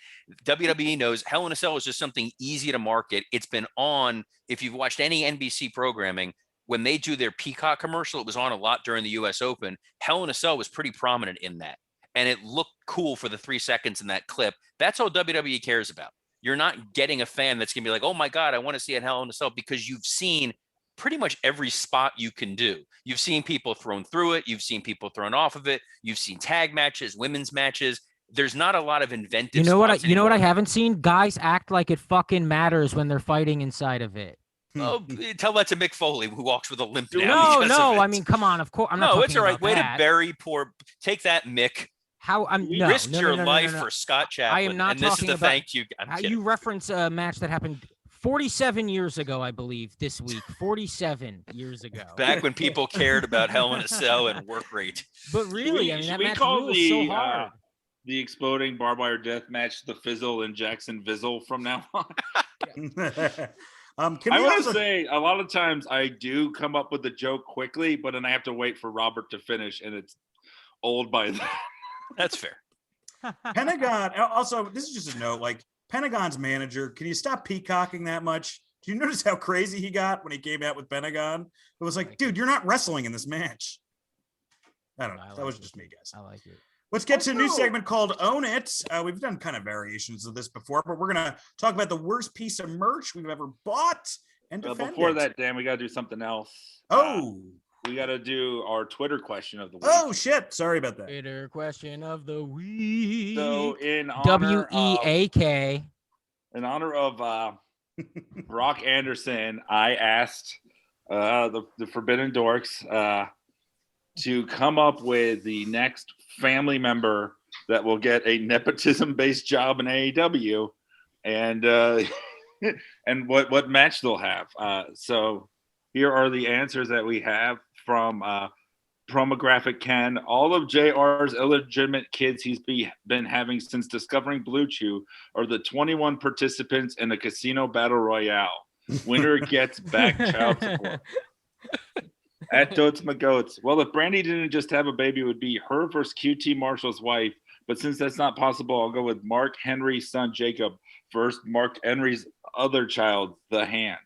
WWE knows Hell in a Cell is just something easy to market. It's been on, if you've watched any NBC programming, when they do their Peacock commercial, it was on a lot during the US Open. Hell in a Cell was pretty prominent in that. And it looked cool for the 3 seconds in that clip. That's all WWE cares about. You're not getting a fan that's going to be like, oh my God, I want to see a Hell in a Cell, because you've seen pretty much every spot you can do. You've seen people thrown through it. You've seen people thrown off of it. You've seen tag matches, women's matches. There's not a lot of inventive. You know what I haven't seen? Guys act like it fucking matters when they're fighting inside of it. Oh, tell that to Mick Foley, who walks with a limp now. No. I mean, come on. Of course, I'm not. No, it's all right. Way that. to bury poor. Take that, Mick. How you risked your life for Scott Chaplin. I am not and this talking is the about, thank you. You reference a match that happened 47 years ago, I believe, this week. 47 years ago. Back when people cared about Hell in a Cell and work rate. But really, I mean, that match rules the, so hard. The exploding barbed wire death match, the Fizzle and Jackson Vizzle from now on. I want to say a lot of times I do come up with the joke quickly, but then I have to wait for Robert to finish, and it's old by then. That's fair. Pentagon. Also, this is just a note. Like, Pentagon's manager, can you stop peacocking that much? Do you notice how crazy he got when he came out with Pentagon? It was like, dude, you're not wrestling in this match. I don't know. That was just me, guys. I like it. Let's get to a new segment called Own It. We've done kind of variations of this before, but we're going to talk about the worst piece of merch we've ever bought and defend before it. that, Dan, we got to do something else. We got to do our Twitter question of the week. Oh, shit. Sorry about that. Twitter question of the week. So in honor WEAK. In honor of Brock Anderson, I asked the Forbidden Dorks to come up with the next family member that will get a nepotism-based job in AEW, and and what match they'll have. So here are the answers that we have from Promographic Ken, all of JR's illegitimate kids he's been having since discovering Blue Chew are the 21 participants in a casino battle royale. Winner gets back child support. At Totes McGoats. Well, if Brandy didn't just have a baby, it would be her versus QT Marshall's wife. But since that's not possible, I'll go with Mark Henry's son, Jacob, versus Mark Henry's other child, the Hand.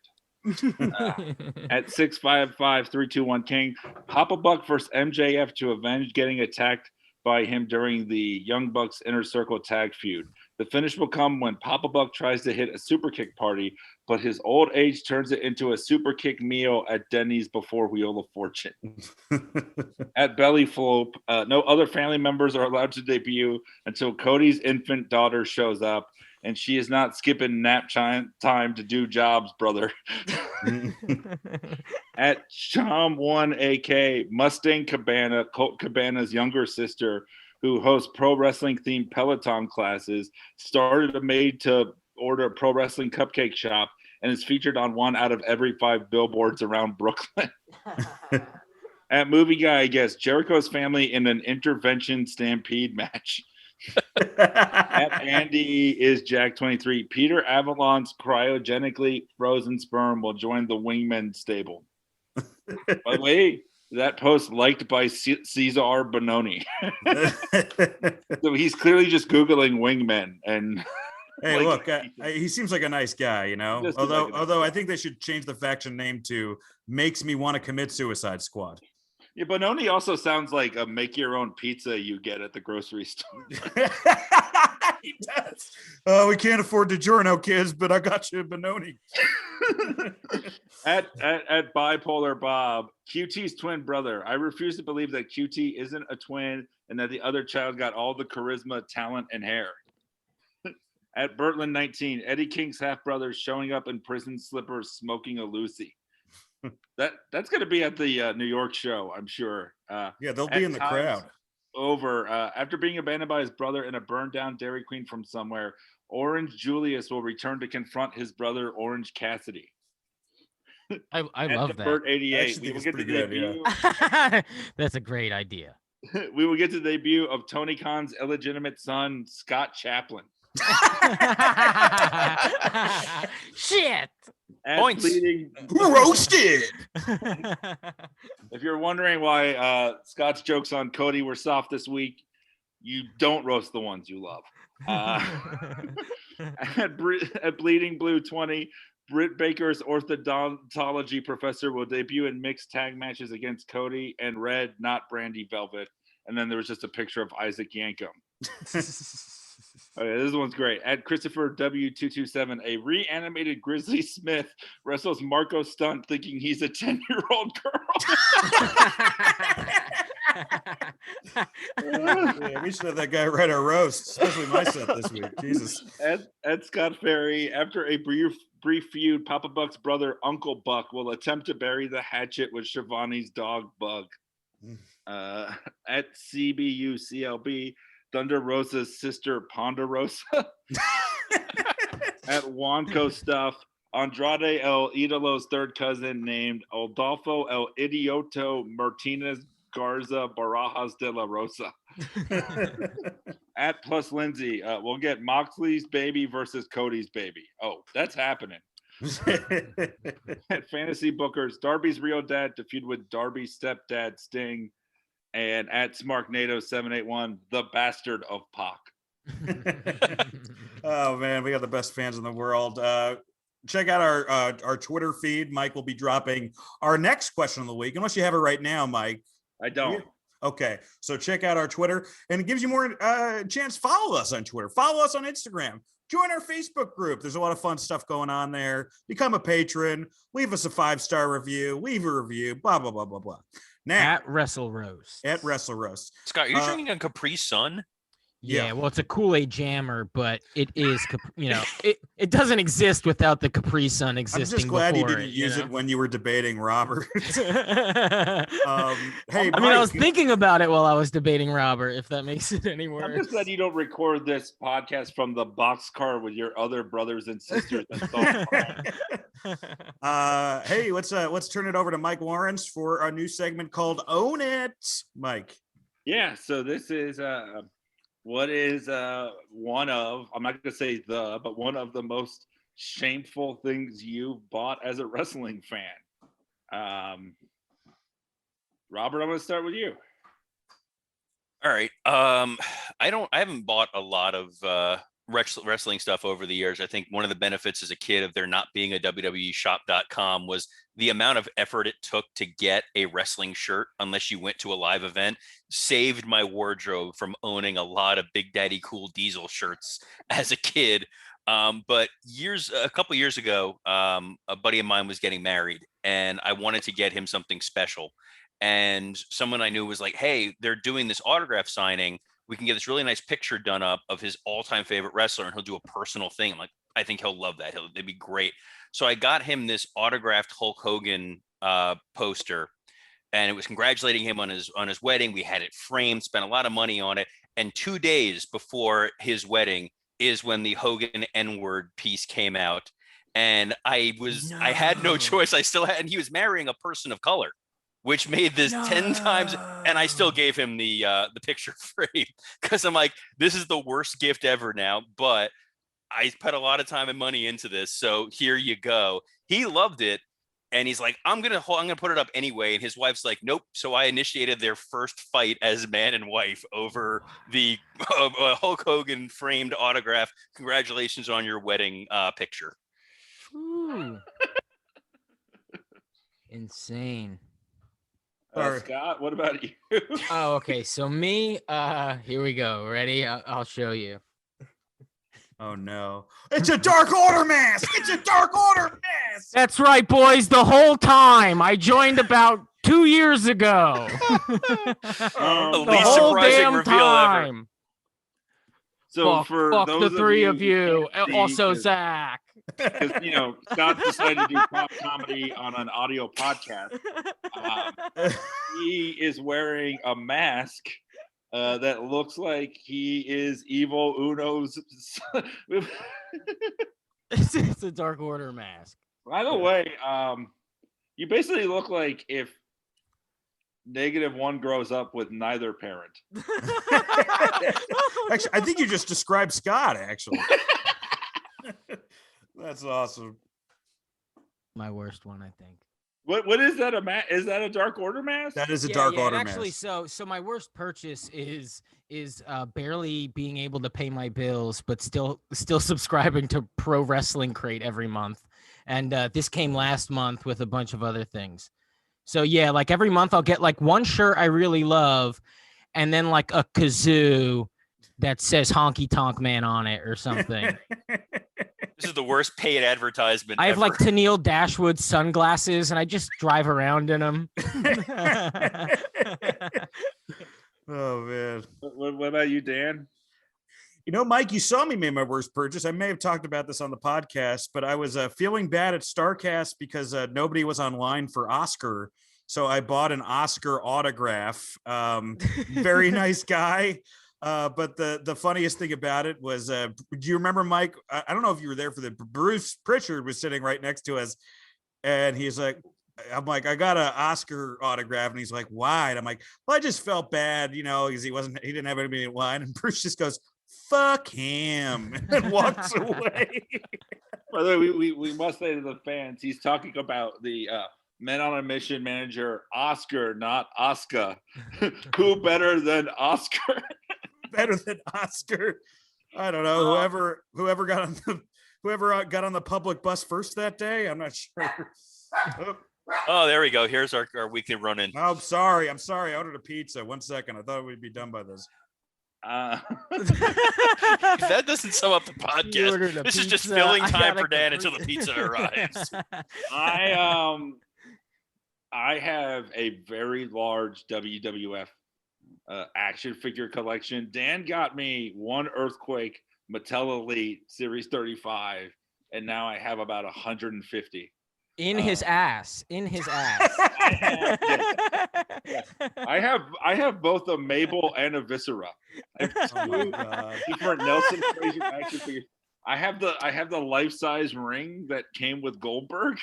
At 655-321 King, Papa Buck versus MJF to avenge getting attacked by him during the Young Bucks Inner Circle tag feud. The finish will come when Papa Buck tries to hit a super kick party, but his old age turns it into a super kick meal at Denny's before Wheel of Fortune. At Belly Flop, no other family members are allowed to debut until Cody's infant daughter shows up, and she is not skipping nap time to do jobs, brother. At Chom1 AK, Mustang Cabana, Colt Cabana's younger sister, who hosts pro wrestling themed Peloton classes, started a made-to-order pro wrestling cupcake shop and is featured on 1 out of every 5 billboards around Brooklyn. At Movie Guy, I guess, Jericho's family in an intervention stampede match. At Andy is Jack 23. Peter Avalon's cryogenically frozen sperm will join the Wingmen stable. By the way, that post liked by Cesar Bononi. So he's clearly just Googling Wingmen and hey, look, he seems like a nice guy, you know. Although I think they should change the faction name to "Makes Me Want to Commit Suicide Squad." Yeah, Bononi also sounds like a make-your-own pizza you get at the grocery store. He does. We can't afford DiGiorno, kids, but I got you, Bononi. At Bipolar Bob, QT's twin brother. I refuse to believe that QT isn't a twin and that the other child got all the charisma, talent, and hair. At Bertland 19, Eddie King's half-brother showing up in prison slippers smoking a Lucy. That's going to be at the New York show, I'm sure. Yeah, they'll be in the crowd. Over. After being abandoned by his brother in a burned-down Dairy Queen from somewhere, Orange Julius will return to confront his brother, Orange Cassidy. I love that. Burt 88. We will get the debut. That's a great idea. We will get to the debut of Tony Khan's illegitimate son, Scott Chaplin. Shit. Points. Roasted. If you're wondering why Scott's jokes on Cody were soft this week, you don't roast the ones you love. At Bleeding Blue 20, Britt Baker's orthodontology professor will debut in mixed tag matches against Cody and Red, not Brandy Velvet. And then there was just a picture of Isaac Yankum. Okay, this one's great. At Christopher W227, a reanimated Grizzly Smith wrestles Marco Stunt thinking he's a 10-year-old girl. Yeah, we should have that guy write our roast, especially my set this week. Jesus. At Scott Ferry, after a brief feud, Papa Buck's brother, Uncle Buck, will attempt to bury the hatchet with Shivani's dog, Bug. At CBU CLB, Thunder Rosa's sister, Ponderosa. At Wanko Stuff, Andrade El Idolo's third cousin named Adolfo El Idioto Martinez Garza Barajas de la Rosa. At Plus Lindsay, we'll get Moxley's baby versus Cody's baby. Oh, that's happening. At Fantasy Bookers, Darby's real dad to feud with Darby's stepdad, Sting. And at Smarknado 781, the bastard of Pac. Oh man, we got the best fans in the world. Check out our Twitter feed. Mike will be dropping our next question of the week, unless you have it right now, Mike. I don't. Okay, so check out our Twitter, and it gives you more chance. Follow us on Twitter. Follow us on Instagram. Join our Facebook group. There's a lot of fun stuff going on there. Become a patron. Leave us a 5-star review. Leave a review. Blah blah blah blah blah. Now, At WrestleRoasts. At WrestleRoasts. Scott, you're drinking a Capri Sun? Yeah, well, it's a Kool-Aid jammer, but it is, it doesn't exist without the Capri Sun existing. I'm just glad you before didn't use it when you were debating Robert. Hey, I Mike, was thinking about it while I was debating Robert, if that makes it any worse. I'm just glad you don't record this podcast from the boxcar with your other brothers and sisters. Hey, let's turn it over to Mike Lawrence for a new segment called Own It. Mike. Yeah, so this is what is one of, I'm not gonna say but one of the most shameful things you've bought as a wrestling fan. Robert, I'm gonna start with you. All right. I haven't bought a lot of wrestling stuff over the years. I think one of the benefits as a kid of there not being a WWEshop.com was the amount of effort it took to get a wrestling shirt, unless you went to a live event, saved my wardrobe from owning a lot of Big Daddy Cool Diesel shirts as a kid. But a couple years ago, a buddy of mine was getting married and I wanted to get him something special. And someone I knew was like, hey, they're doing this autograph signing. We can get this really nice picture done up of his all-time favorite wrestler, and he'll do a personal thing. I'm like, I think he'll love that. It'd be great. So I got him this autographed Hulk Hogan poster, and it was congratulating him on his wedding. We had it framed, spent a lot of money on it. And 2 days before his wedding is when the Hogan N-word piece came out. And I had no choice. And he was marrying a person of color, which made this 10 times, and I still gave him the picture frame because I'm like, this is the worst gift ever now, but I put a lot of time and money into this, so here you go. He loved it, and he's like, I'm gonna put it up anyway, and his wife's like, nope. So I initiated their first fight as man and wife over the Hulk Hogan framed autograph. Congratulations on your wedding picture. Ooh. Insane. Scott, what about you? Oh, okay. So me, here we go. Ready? I'll show you. Oh no. It's a Dark Order mask. It's a Dark Order mask. That's right, boys. The whole time. I joined about 2 years ago. The The least whole surprising damn reveal ever. time. So Fuck those the three of who you. can't see, Also, Zach. because Scott decided to do pop comedy on an audio podcast. He is wearing a mask that looks like he is Evil Uno's. It's a Dark Order mask. By the way, you basically look like if -1 grows up with neither parent. Actually, I think you just described Scott, actually. That's awesome. My worst one, I think. What is that? Is that a Dark Order mask? That is a Dark Order actually, mask. so my worst purchase is barely being able to pay my bills, but still subscribing to Pro Wrestling Crate every month. And this came last month with a bunch of other things. So yeah, like every month I'll get like one shirt I really love, and then like a kazoo that says Honky Tonk Man on it or something. This is the worst paid advertisement I have ever. like Tennille Dashwood sunglasses, and I just drive around in them. Oh man. What about you, Dan? Mike, you saw me make my worst purchase. I may have talked about this on the podcast, but I was feeling bad at StarCast because nobody was online for Oscar. So I bought an Oscar autograph. Very nice guy. But the funniest thing about it was, do you remember, Mike? I don't know if you were there for Bruce Pritchard was sitting right next to us. And he's like, I'm like, I got an Oscar autograph. And he's like, why? And I'm like, well, I just felt bad, because he didn't have anybody in line. And Bruce just goes, fuck him, and walks away. By the way, we must say to the fans, he's talking about the Men on a Mission manager, Oscar, not Oscar. Who better than Oscar? Better than Oscar? I don't know. Whoever got on the public bus first that day. I'm not sure. Oh, there we go. Here's our weekly run-in. Oh, I'm sorry. I ordered a pizza. 1 second. I thought we'd be done by this. That doesn't sum up the podcast. This is just filling time for Dan until the pizza arrives. I have a very large WWF action figure collection. Dan got me one Earthquake Mattel Elite Series 35, and now I have about 150. In his ass. I have both a Mabel and a Viscera. I have two different Nelson Frazier action figures. I have the life-size ring that came with Goldberg.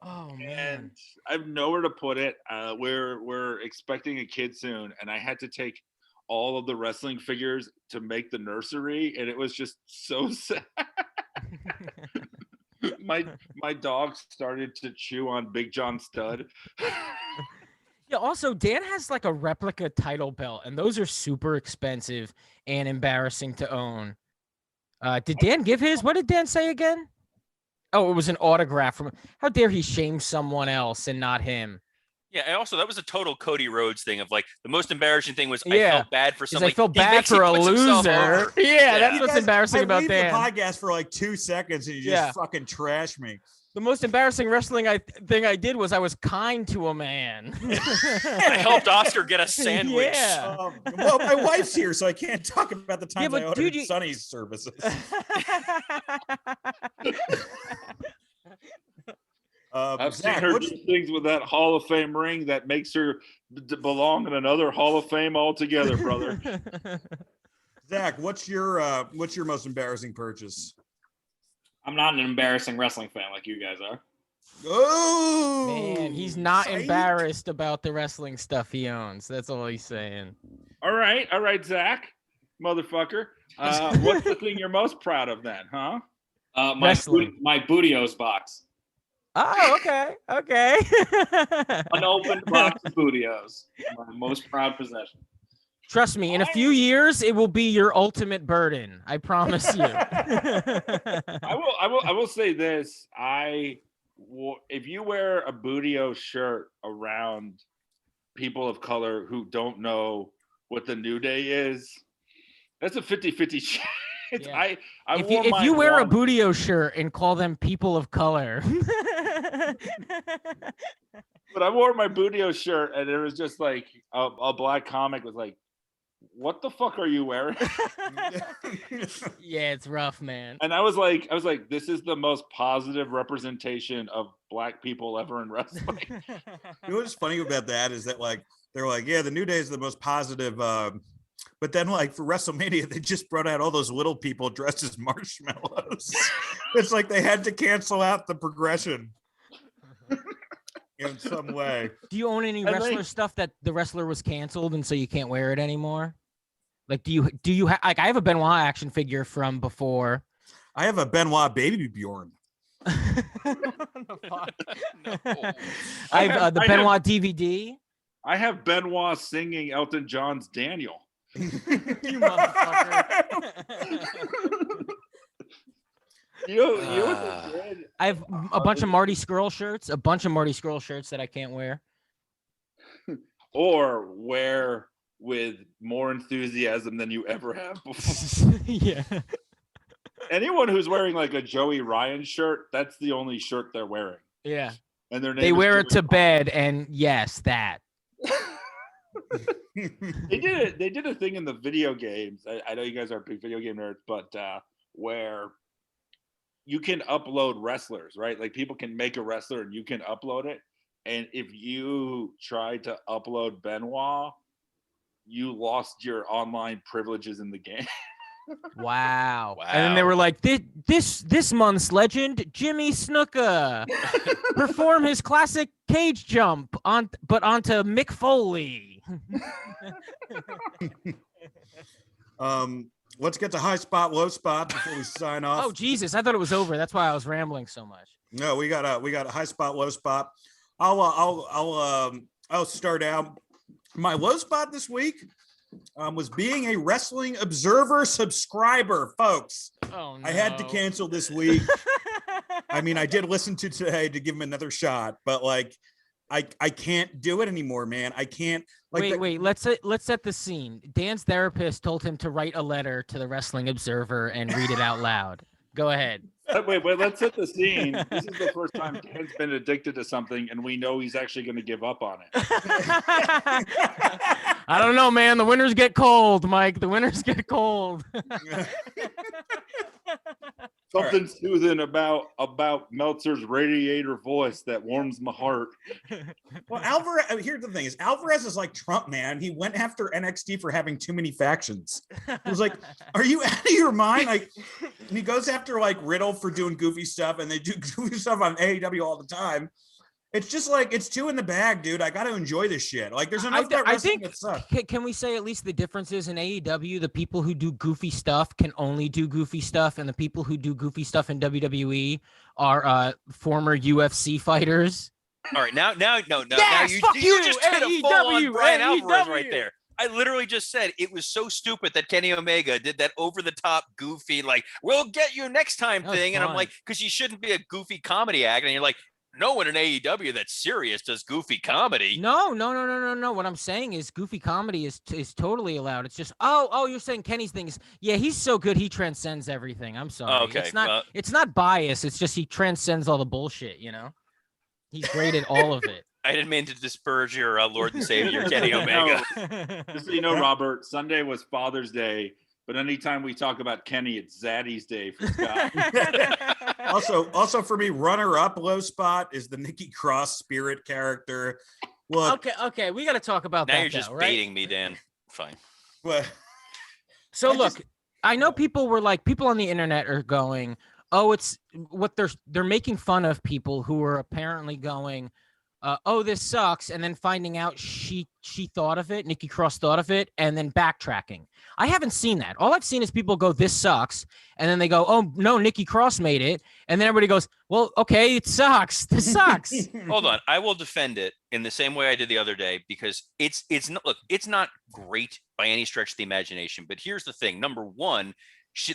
Oh And man. I have nowhere to put it. We're expecting a kid soon, and I had to take all of the wrestling figures to make the nursery, and it was just so sad. my dog started to chew on Big John Studd. Yeah, also Dan has like a replica title belt, and those are super expensive and embarrassing to own. Did Dan give his? What did Dan say again? Oh, it was an autograph from. How dare he shame someone else and not him? Yeah, and also that was a total Cody Rhodes thing of like the most embarrassing thing was I Yeah. felt bad for He's somebody. like, felt bad for a loser. Yeah, that's what's embarrassing about leave Dan. the podcast for like 2 seconds and you just fucking trash me. The most embarrassing wrestling thing I did was I was kind to a man. I helped Oscar get a sandwich. Yeah. Well, my wife's here, so I can't talk about the times but I ordered dude, Sonny's services. I've Zach, seen her do things with that Hall of Fame ring that makes her belong in another Hall of Fame altogether, brother. Zach, what's your most embarrassing purchase? I'm not an embarrassing wrestling fan like you guys are. Oh man, he's not psych. embarrassed about the wrestling stuff he owns. That's all he's saying. All right, Zach, motherfucker. What's the thing you're most proud of then, huh? My Bootios box. Oh, okay. Unopened box of Bootios. My most proud possession. Trust me, in a few years, it will be your ultimate burden. I promise you. I will say this. If you wear a Bootio shirt around people of color who don't know what the New Day is, that's a 50-50 chance. Yeah. If you wear a Bootio shirt and call them people of color. But I wore my Bootio shirt and it was just like a black comic was like, what the fuck are you wearing? Yeah, it's rough, man. And I was like, this is the most positive representation of black people ever in wrestling. You know what's funny about that is that like they're like, yeah, the New Day is the most positive. But then like for WrestleMania, they just brought out all those little people dressed as marshmallows. It's like they had to cancel out the progression in some way. Do you own any wrestler stuff that the wrestler was canceled and so you can't wear it anymore? Like, do you have like I have a Benoit action figure from before. I have a Benoit Baby Bjorn. No. I have the Benoit DVD. I have Benoit singing Elton John's Daniel. You motherfucker. I have a bunch of Marty Scurll shirts, that I can't wear. Or wear with more enthusiasm than you ever have before. Yeah. Anyone who's wearing like a Joey Ryan shirt, that's the only shirt they're wearing. Yeah. And they wear it to bed, and yes, that. They did a thing in the video games. I know you guys are big video game nerds, but where you can upload wrestlers, right? Like people can make a wrestler and you can upload it. And if you try to upload Benoit, you lost your online privileges in the game. Wow. And then they were like, this month's legend, Jimmy Snuka, perform his classic cage jump onto Mick Foley. Let's get to high spot, low spot before we sign off. Oh Jesus, I thought it was over. That's why I was rambling so much. No, we got a high spot, low spot. I'll start out. My low spot this week was being a Wrestling Observer subscriber, folks. Oh no. I had to cancel this week. I mean, I did listen to today to give him another shot, but like, I can't do it anymore, man. I can't. Like, wait. Let's set the scene. Dan's therapist told him to write a letter to the Wrestling Observer and read it out loud. Go ahead. Wait, let's set the scene. This is the first time Dan's been addicted to something, and we know he's actually going to give up on it. I don't know, man. The winters get cold, Mike. The winters get cold. Something soothing about Meltzer's radiator voice that warms my heart. Well, Alvarez, here's the thing: is Alvarez is like Trump, man. He went after NXT for having too many factions. He was like, "Are you out of your mind?" Like, and he goes after like Riddle for doing goofy stuff, and they do goofy stuff on AEW all the time. It's just like it's two in the bag, dude. I got to enjoy this shit. Like, there's enough that wrestling that sucks. Can we say at least the differences in AEW? The people who do goofy stuff can only do goofy stuff, and the people who do goofy stuff in WWE are former UFC fighters. All right, now, Yes, now you just did a full-on Brian Alvarez AEW. right there. I literally just said it was so stupid that Kenny Omega did that over-the-top, goofy, like, we'll get you next time thing. And I'm like, because you shouldn't be a goofy comedy act. And you're like, no one in AEW that's serious does goofy comedy. No. What I'm saying is goofy comedy is totally allowed. It's just, you're saying Kenny's thing is, yeah, he's so good he transcends everything. I'm sorry. Okay, it's not bias. It's just he transcends all the bullshit, you know? He's great at all of it. I didn't mean to disparage your Lord and Savior, Kenny Omega. Just so you know, Robert, Sunday was Father's Day, but anytime we talk about Kenny, it's Zaddy's Day for Scott. Also for me, runner-up low spot is the Nikki Cross Spirit character. Look, okay, we got to talk about now that. You're just baiting me, Dan. Fine. But so look, I know people on the internet are going, oh, it's what they're making fun of people who are apparently going, oh, this sucks, and then finding out she thought of it, Nikki Cross thought of it, and then backtracking. I haven't seen that. All I've seen is people go, this sucks, and then they go, oh, no, Nikki Cross made it, and then everybody goes, well, okay, it sucks. This sucks. Hold on. I will defend it in the same way I did the other day because it's not great by any stretch of the imagination, but here's the thing. Number one,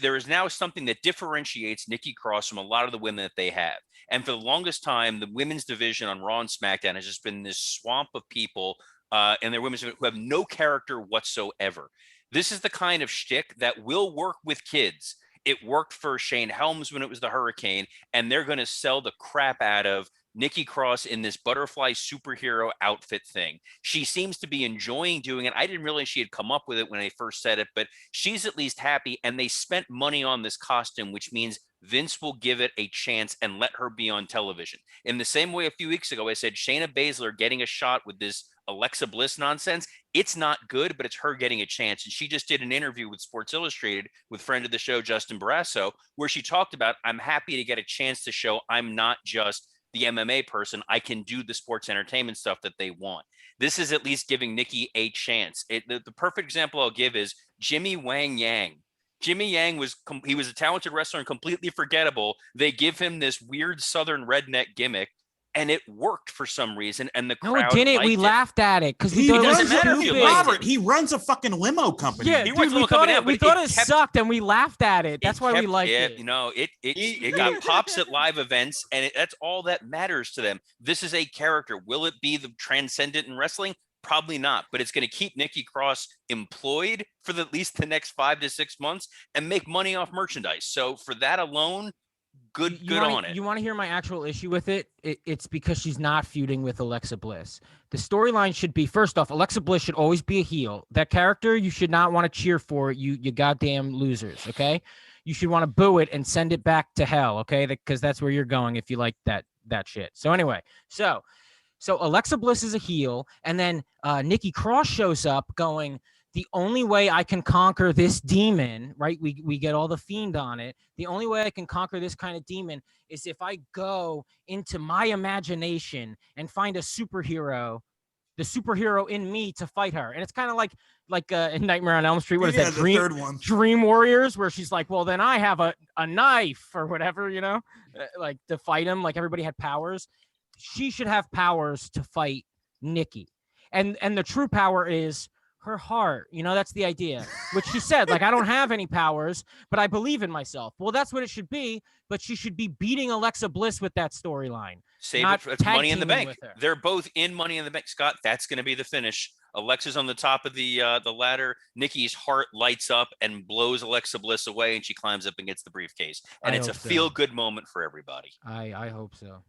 there is now something that differentiates Nikki Cross from a lot of the women that they have. And for the longest time, the women's division on Raw and SmackDown has just been this swamp of people and their women who have no character whatsoever. This is the kind of shtick that will work with kids. It worked for Shane Helms when it was the Hurricane, and they're going to sell the crap out of Nikki Cross in this butterfly superhero outfit thing. She seems to be enjoying doing it. I didn't realize she had come up with it when I first said it, but she's at least happy, and they spent money on this costume, which means Vince will give it a chance and let her be on television. In the same way a few weeks ago, I said Shayna Baszler getting a shot with this Alexa Bliss nonsense. It's not good, but it's her getting a chance. And she just did an interview with Sports Illustrated with friend of the show, Justin Barrasso, where she talked about, I'm happy to get a chance to show I'm not just the MMA person. I can do the sports entertainment stuff that they want. This is at least giving Nikki a chance. The perfect example I'll give is Jimmy Wang Yang. Jimmy Yang he was a talented wrestler and completely forgettable. They give him this weird Southern redneck gimmick, and it worked for some reason. And the crowd No, it didn't. We laughed at it because we thought it was stupid. Robert, he runs a fucking limo company. Yeah, dude, we thought it sucked, and we laughed at it. That's why we liked it. You know, it got pops at live events, and that's all that matters to them. This is a character. Will it be the transcendent in wrestling? Probably not, but it's going to keep Nikki Cross employed for at least the next 5 to 6 months and make money off merchandise. So for that alone, good on it. You want to hear my actual issue with it? It's because she's not feuding with Alexa Bliss. The storyline should be, first off, Alexa Bliss should always be a heel. That character you should not want to cheer for. You goddamn losers, okay? You should want to boo it and send it back to hell, okay? Because that's where you're going if you like that shit. So anyway, So Alexa Bliss is a heel, and then Nikki Cross shows up going, the only way I can conquer this demon, right? We get all the Fiend on it. The only way I can conquer this kind of demon is if I go into my imagination and find a superhero, the superhero in me to fight her. And it's kind of like in Nightmare on Elm Street. What is that? Third one. Dream Warriors, where she's like, well, then I have a knife or whatever, you know, like to fight him. Like everybody had powers. She should have powers to fight Nikki. And the true power is her heart. You know, that's the idea, which she said, like, I don't have any powers, but I believe in myself. Well, that's what it should be. But she should be beating Alexa Bliss with that storyline. Save it for Money in the Bank. They're both in Money in the Bank. Scott, that's going to be the finish. Alexa's on the top of the ladder. Nikki's heart lights up and blows Alexa Bliss away, and she climbs up and gets the briefcase. And it's a feel-good moment for everybody. I hope so.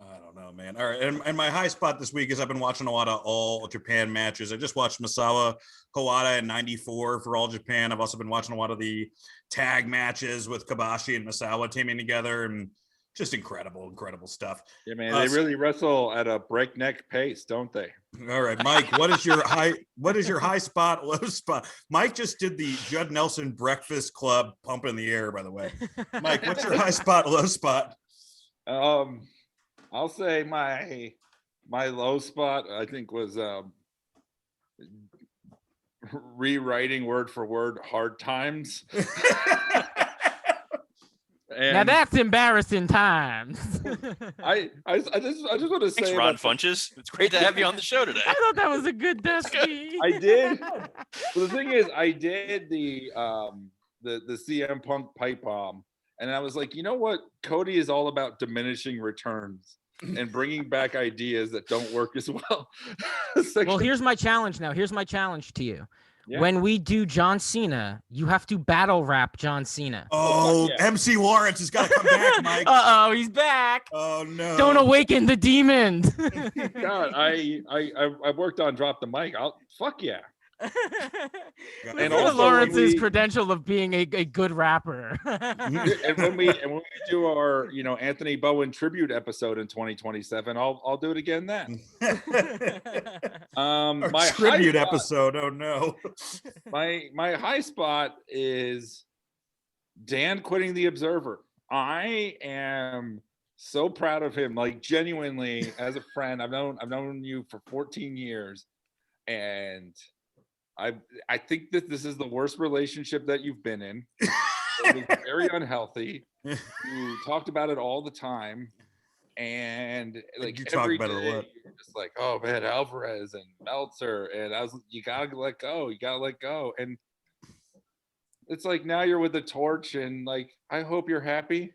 I don't know, man. All right. And my high spot this week is I've been watching a lot of All Japan matches. I just watched Masawa Kawada in 94 for All Japan. I've also been watching a lot of the tag matches with Kobashi and Masawa teaming together, and just incredible stuff. Yeah, man, they really wrestle at a breakneck pace, don't they? All right, Mike, what is your high spot, low spot? Mike just did the Judd Nelson Breakfast Club pump in the air, by the way. Mike, what's your high spot, low spot? I'll say my low spot, I think, was rewriting word for word Hard Times. And now that's embarrassing times. I just want to say, thanks, Ron Funches. It's great to have you on the show today. I thought that was a good Dusty. I did. Well, the thing is, I did the CM Punk pipe bomb, and I was like, you know what? Cody is all about diminishing returns and bringing back ideas that don't work as well. Well, here's my challenge now. Here's my challenge to you. Yeah. When we do John Cena, you have to battle rap John Cena. Oh, yeah. MC Lawrence has got to come back, Mike. Uh-oh, he's back. Oh, no. Don't awaken the demons. God, I worked on Drop the Mic. Fuck yeah. And also Lawrence's credential of being a good rapper. and when we do our Anthony Bowen tribute episode in 2027, I'll do it again then. My tribute episode. Oh no. My high spot is Dan quitting the Observer. I am so proud of him. Like, genuinely, as a friend, I've known you for 14 years, and I think that this is the worst relationship that you've been in. It was very unhealthy. You talked about it all the time, and like you talk about it a lot. You're just like, oh man, Alvarez and Meltzer, and you gotta let go. And it's like now you're with the Torch, and like I hope you're happy.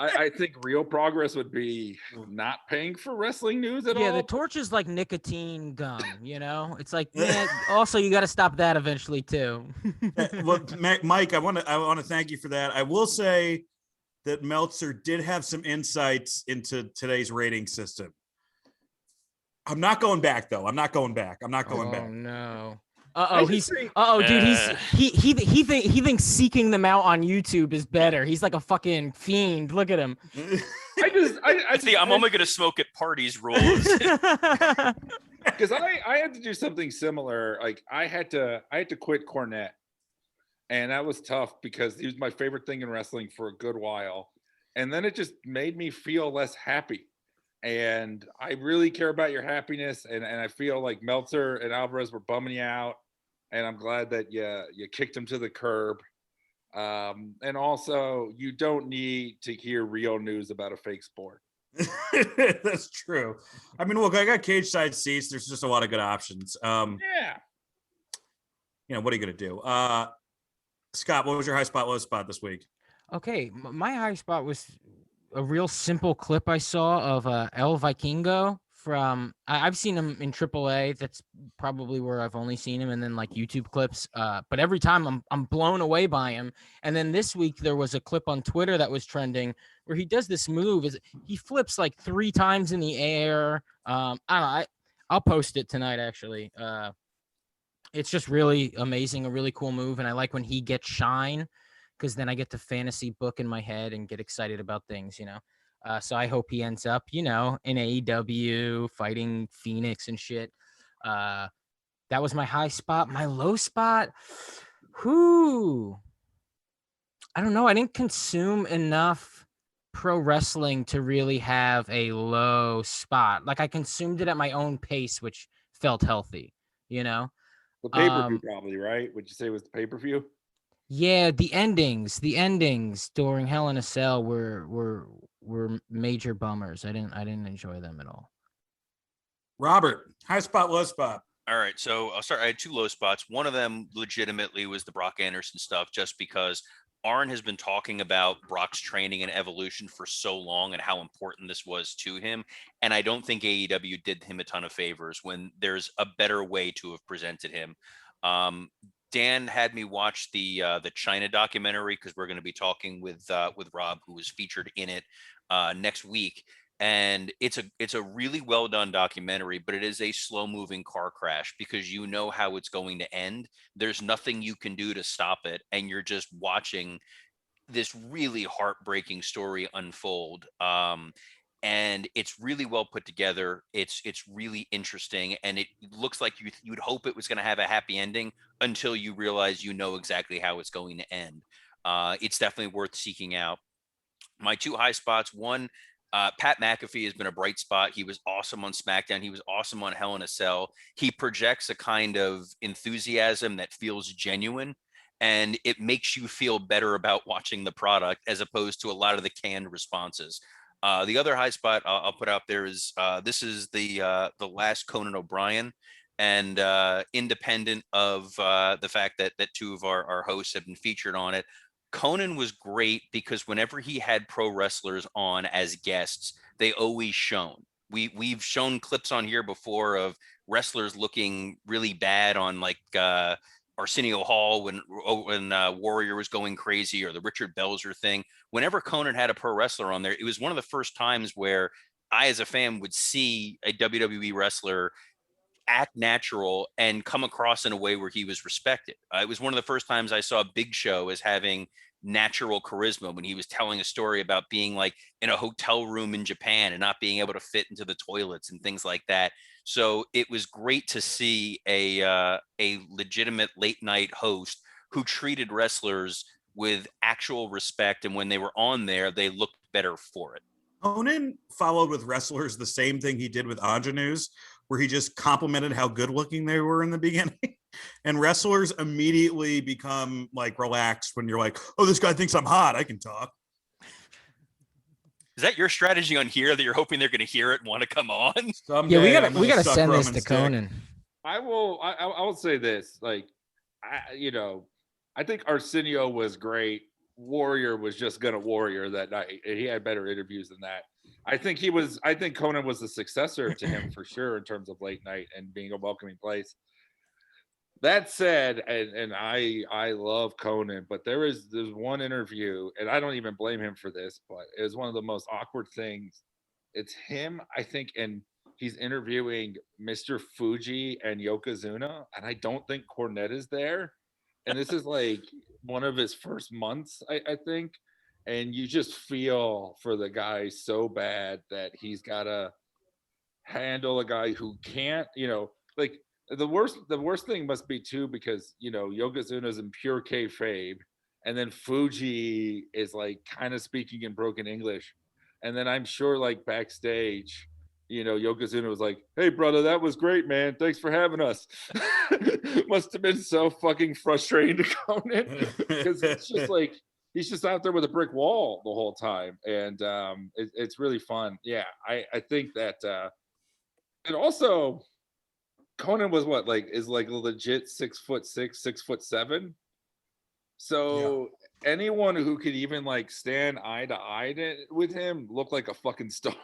I think real progress would be not paying for wrestling news at all. Yeah, the Torch is like nicotine gum, It's like, man, also you got to stop that eventually too. Well, Mike, I want to thank you for that. I will say that Meltzer did have some insights into today's rating system. I'm not going back though. I'm not going back. Oh no. Dude, he thinks seeking them out on YouTube is better. He's like a fucking fiend. Look at him. I'm only gonna smoke at parties rules. Because I had to do something similar. Like I had to quit Cornette, and that was tough because he was my favorite thing in wrestling for a good while, and then it just made me feel less happy. And I really care about your happiness, and I feel like Meltzer and Alvarez were bumming you out, and I'm glad that you kicked him to the curb. And also, you don't need to hear real news about a fake sport. That's true. I mean, look, I got cage side seats. There's just a lot of good options. Yeah. What are you gonna do? Scott, what was your high spot, low spot this week? Okay, my high spot was a real simple clip I saw of El Vikingo from I've seen him in AAA. That's probably where I've only seen him, and then like YouTube clips. But every time I'm blown away by him. And then this week there was a clip on Twitter that was trending where he does this move. He flips like 3 times in the air. I don't know. I'll post it tonight actually. It's just really amazing, a really cool move, and I like when he gets shine, because then I get to fantasy book in my head and get excited about things, So I hope he ends up, in AEW fighting Phoenix and shit. That was my high spot. My low spot, I don't know. I didn't consume enough pro wrestling to really have a low spot. Like I consumed it at my own pace, which felt healthy, The pay-per-view probably, right? Would you say it was the pay-per-view? Yeah, the endings during Hell in a Cell were major bummers. I didn't enjoy them at all. Robert, high spot, low spot. All right, so I'll start. I had 2 low spots. One of them legitimately was the Brock Anderson stuff, just because Arn has been talking about Brock's training and evolution for so long and how important this was to him. And I don't think AEW did him a ton of favors when there's a better way to have presented him. Dan had me watch the China documentary because we're going to be talking with Rob, who was featured in it next week. And it's a really well done documentary, but it is a slow moving car crash because you know how it's going to end. There's nothing you can do to stop it, and you're just watching this really heartbreaking story unfold. And it's really well put together. It's really interesting, and it looks like you'd hope it was going to have a happy ending until you realize you know exactly how it's going to end. It's definitely worth seeking out. My two high spots: one, Pat McAfee has been a bright spot. He was awesome on SmackDown. He was awesome on Hell in a Cell. He projects a kind of enthusiasm that feels genuine, and it makes you feel better about watching the product as opposed to a lot of the canned responses. The other high spot I'll put out there is this is the last Conan O'Brien, and independent of the fact that two of our hosts have been featured on it, Conan was great because whenever he had pro wrestlers on as guests, they always shone. We've shown clips on here before of wrestlers looking really bad on like Arsenio Hall when Warrior was going crazy, or the Richard Belzer thing. Whenever Conan had a pro wrestler on there, it was one of the first times where I, as a fan, would see a WWE wrestler act natural and come across in a way where he was respected. It was one of the first times I saw Big Show as having natural charisma when he was telling a story about being like in a hotel room in Japan and not being able to fit into the toilets and things like that. So it was great to see a legitimate late night host who treated wrestlers with actual respect, and when they were on there, they looked better for it. Conan followed with wrestlers the same thing he did with ingenues, where he just complimented how good looking they were in the beginning. And wrestlers immediately become like relaxed when you're like, oh, this guy thinks I'm hot, I can talk. Is that your strategy on here, that you're hoping they're going to hear it and want to come on? Someday Yeah, we gotta suck send this Roman's to dick. Conan. I will say this, like, I think Arsenio was great. Warrior was just gonna Warrior that night. He had better interviews than that. I think Conan was the successor to him for sure in terms of late night and being a welcoming place. That said, and I love Conan, but there's one interview, and I don't even blame him for this, but it was one of the most awkward things. It's him, I think, and he's interviewing Mr. Fuji and Yokozuna, and I don't think Cornette is there. And this is like one of his first months, I think. And you just feel for the guy so bad that he's got to handle a guy who can't, like the worst thing must be too, because, Yokozuna's in pure kayfabe, and then Fuji is like kind of speaking in broken English. And then I'm sure like backstage, Yokozuna was like, hey, brother, that was great, man. Thanks for having us. Must have been so fucking frustrating to Conan, because it's just like, he's just out there with a brick wall the whole time. And it's really fun. Yeah, I think that, and also Conan was is like legit 6'6", 6'7". So anyone who could even like stand eye to eye with him looked like a fucking star.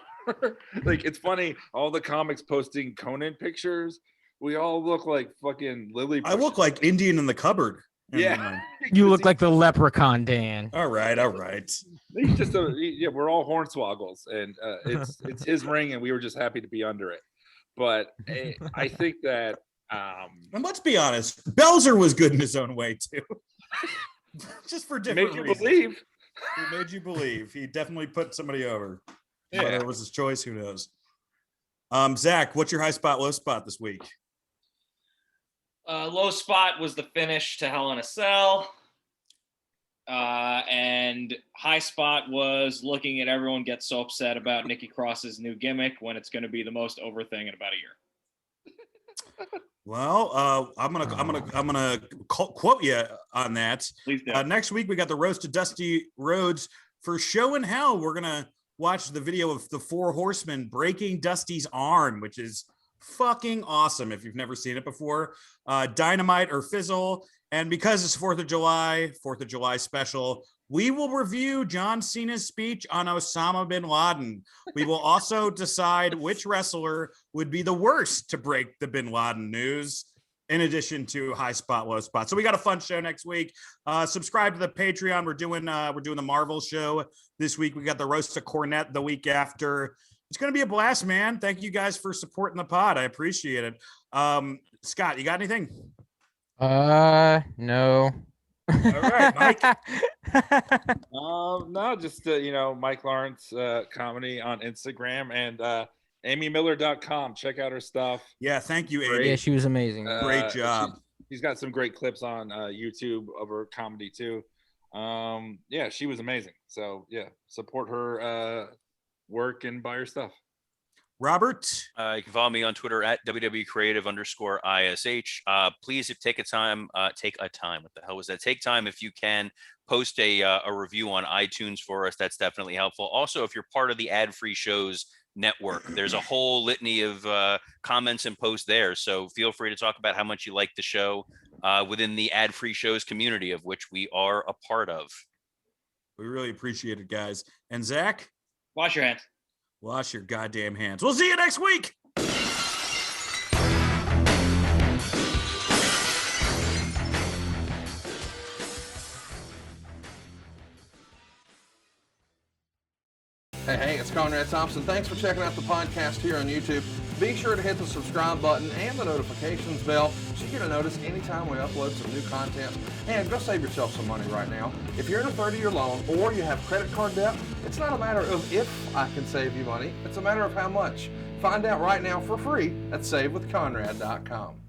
Like, it's funny, all the comics posting Conan pictures, we all look like fucking Lily. I look like Indian in the cupboard. Yeah. You look like the leprechaun, Dan. All right. He's just we're all hornswoggles, and it's his ring, and we were just happy to be under it. But I think that and let's be honest, Belzer was good in his own way too. Just for different reasons. He made you believe. He definitely put somebody over. Yeah. Whether it was his choice, who knows? Zach, what's your high spot, low spot this week? Low spot was the finish to Hell in a Cell. And high spot was looking at everyone get so upset about Nikki Cross's new gimmick when it's going to be the most over thing in about a year. Well, I'm gonna quote you on that. Please do. Next week we got the roast to Dusty Rhodes for Show and Hell. We're gonna watch the video of the Four Horsemen breaking Dusty's arm, which is fucking awesome if you've never seen it before. Dynamite or Fizzle. And because it's 4th of July special, we will review John Cena's speech on Osama bin Laden. We will also decide which wrestler would be the worst to break the bin Laden news. in addition to high spot, low spot. So we got a fun show next week. Subscribe to the Patreon. We're doing the Marvel show this week. We got the Roast of Cornette the week after. It's going to be a blast, man. Thank you guys for supporting the pod. I appreciate it. Scott, you got anything? No. All right, Mike. No, just Mike Lawrence comedy on Instagram and amymiller.com. Check out her stuff. Yeah, thank you, Amy. Yeah, she was amazing. Great job. She's got some great clips on YouTube of her comedy too. Yeah, she was amazing. So yeah, support her work and buy her stuff. Robert? You can follow me on Twitter at wwcreative_ISH. Please, if take a time. What the hell was that? Take time if you can post a review on iTunes for us. That's definitely helpful. Also, if you're part of the ad-free shows network, there's a whole litany of comments and posts there. So feel free to talk about how much you like the show within the ad-free shows community, of which we are a part of. We really appreciate it, guys. And Zach? Wash your hands. Wash your goddamn hands. We'll see you next week. Hey, it's Conrad Thompson. Thanks for checking out the podcast here on YouTube. Be sure to hit the subscribe button and the notifications bell so you get a notice anytime we upload some new content. And go save yourself some money right now. If you're in a 30-year loan or you have credit card debt, it's not a matter of if I can save you money. It's a matter of how much. Find out right now for free at SaveWithConrad.com.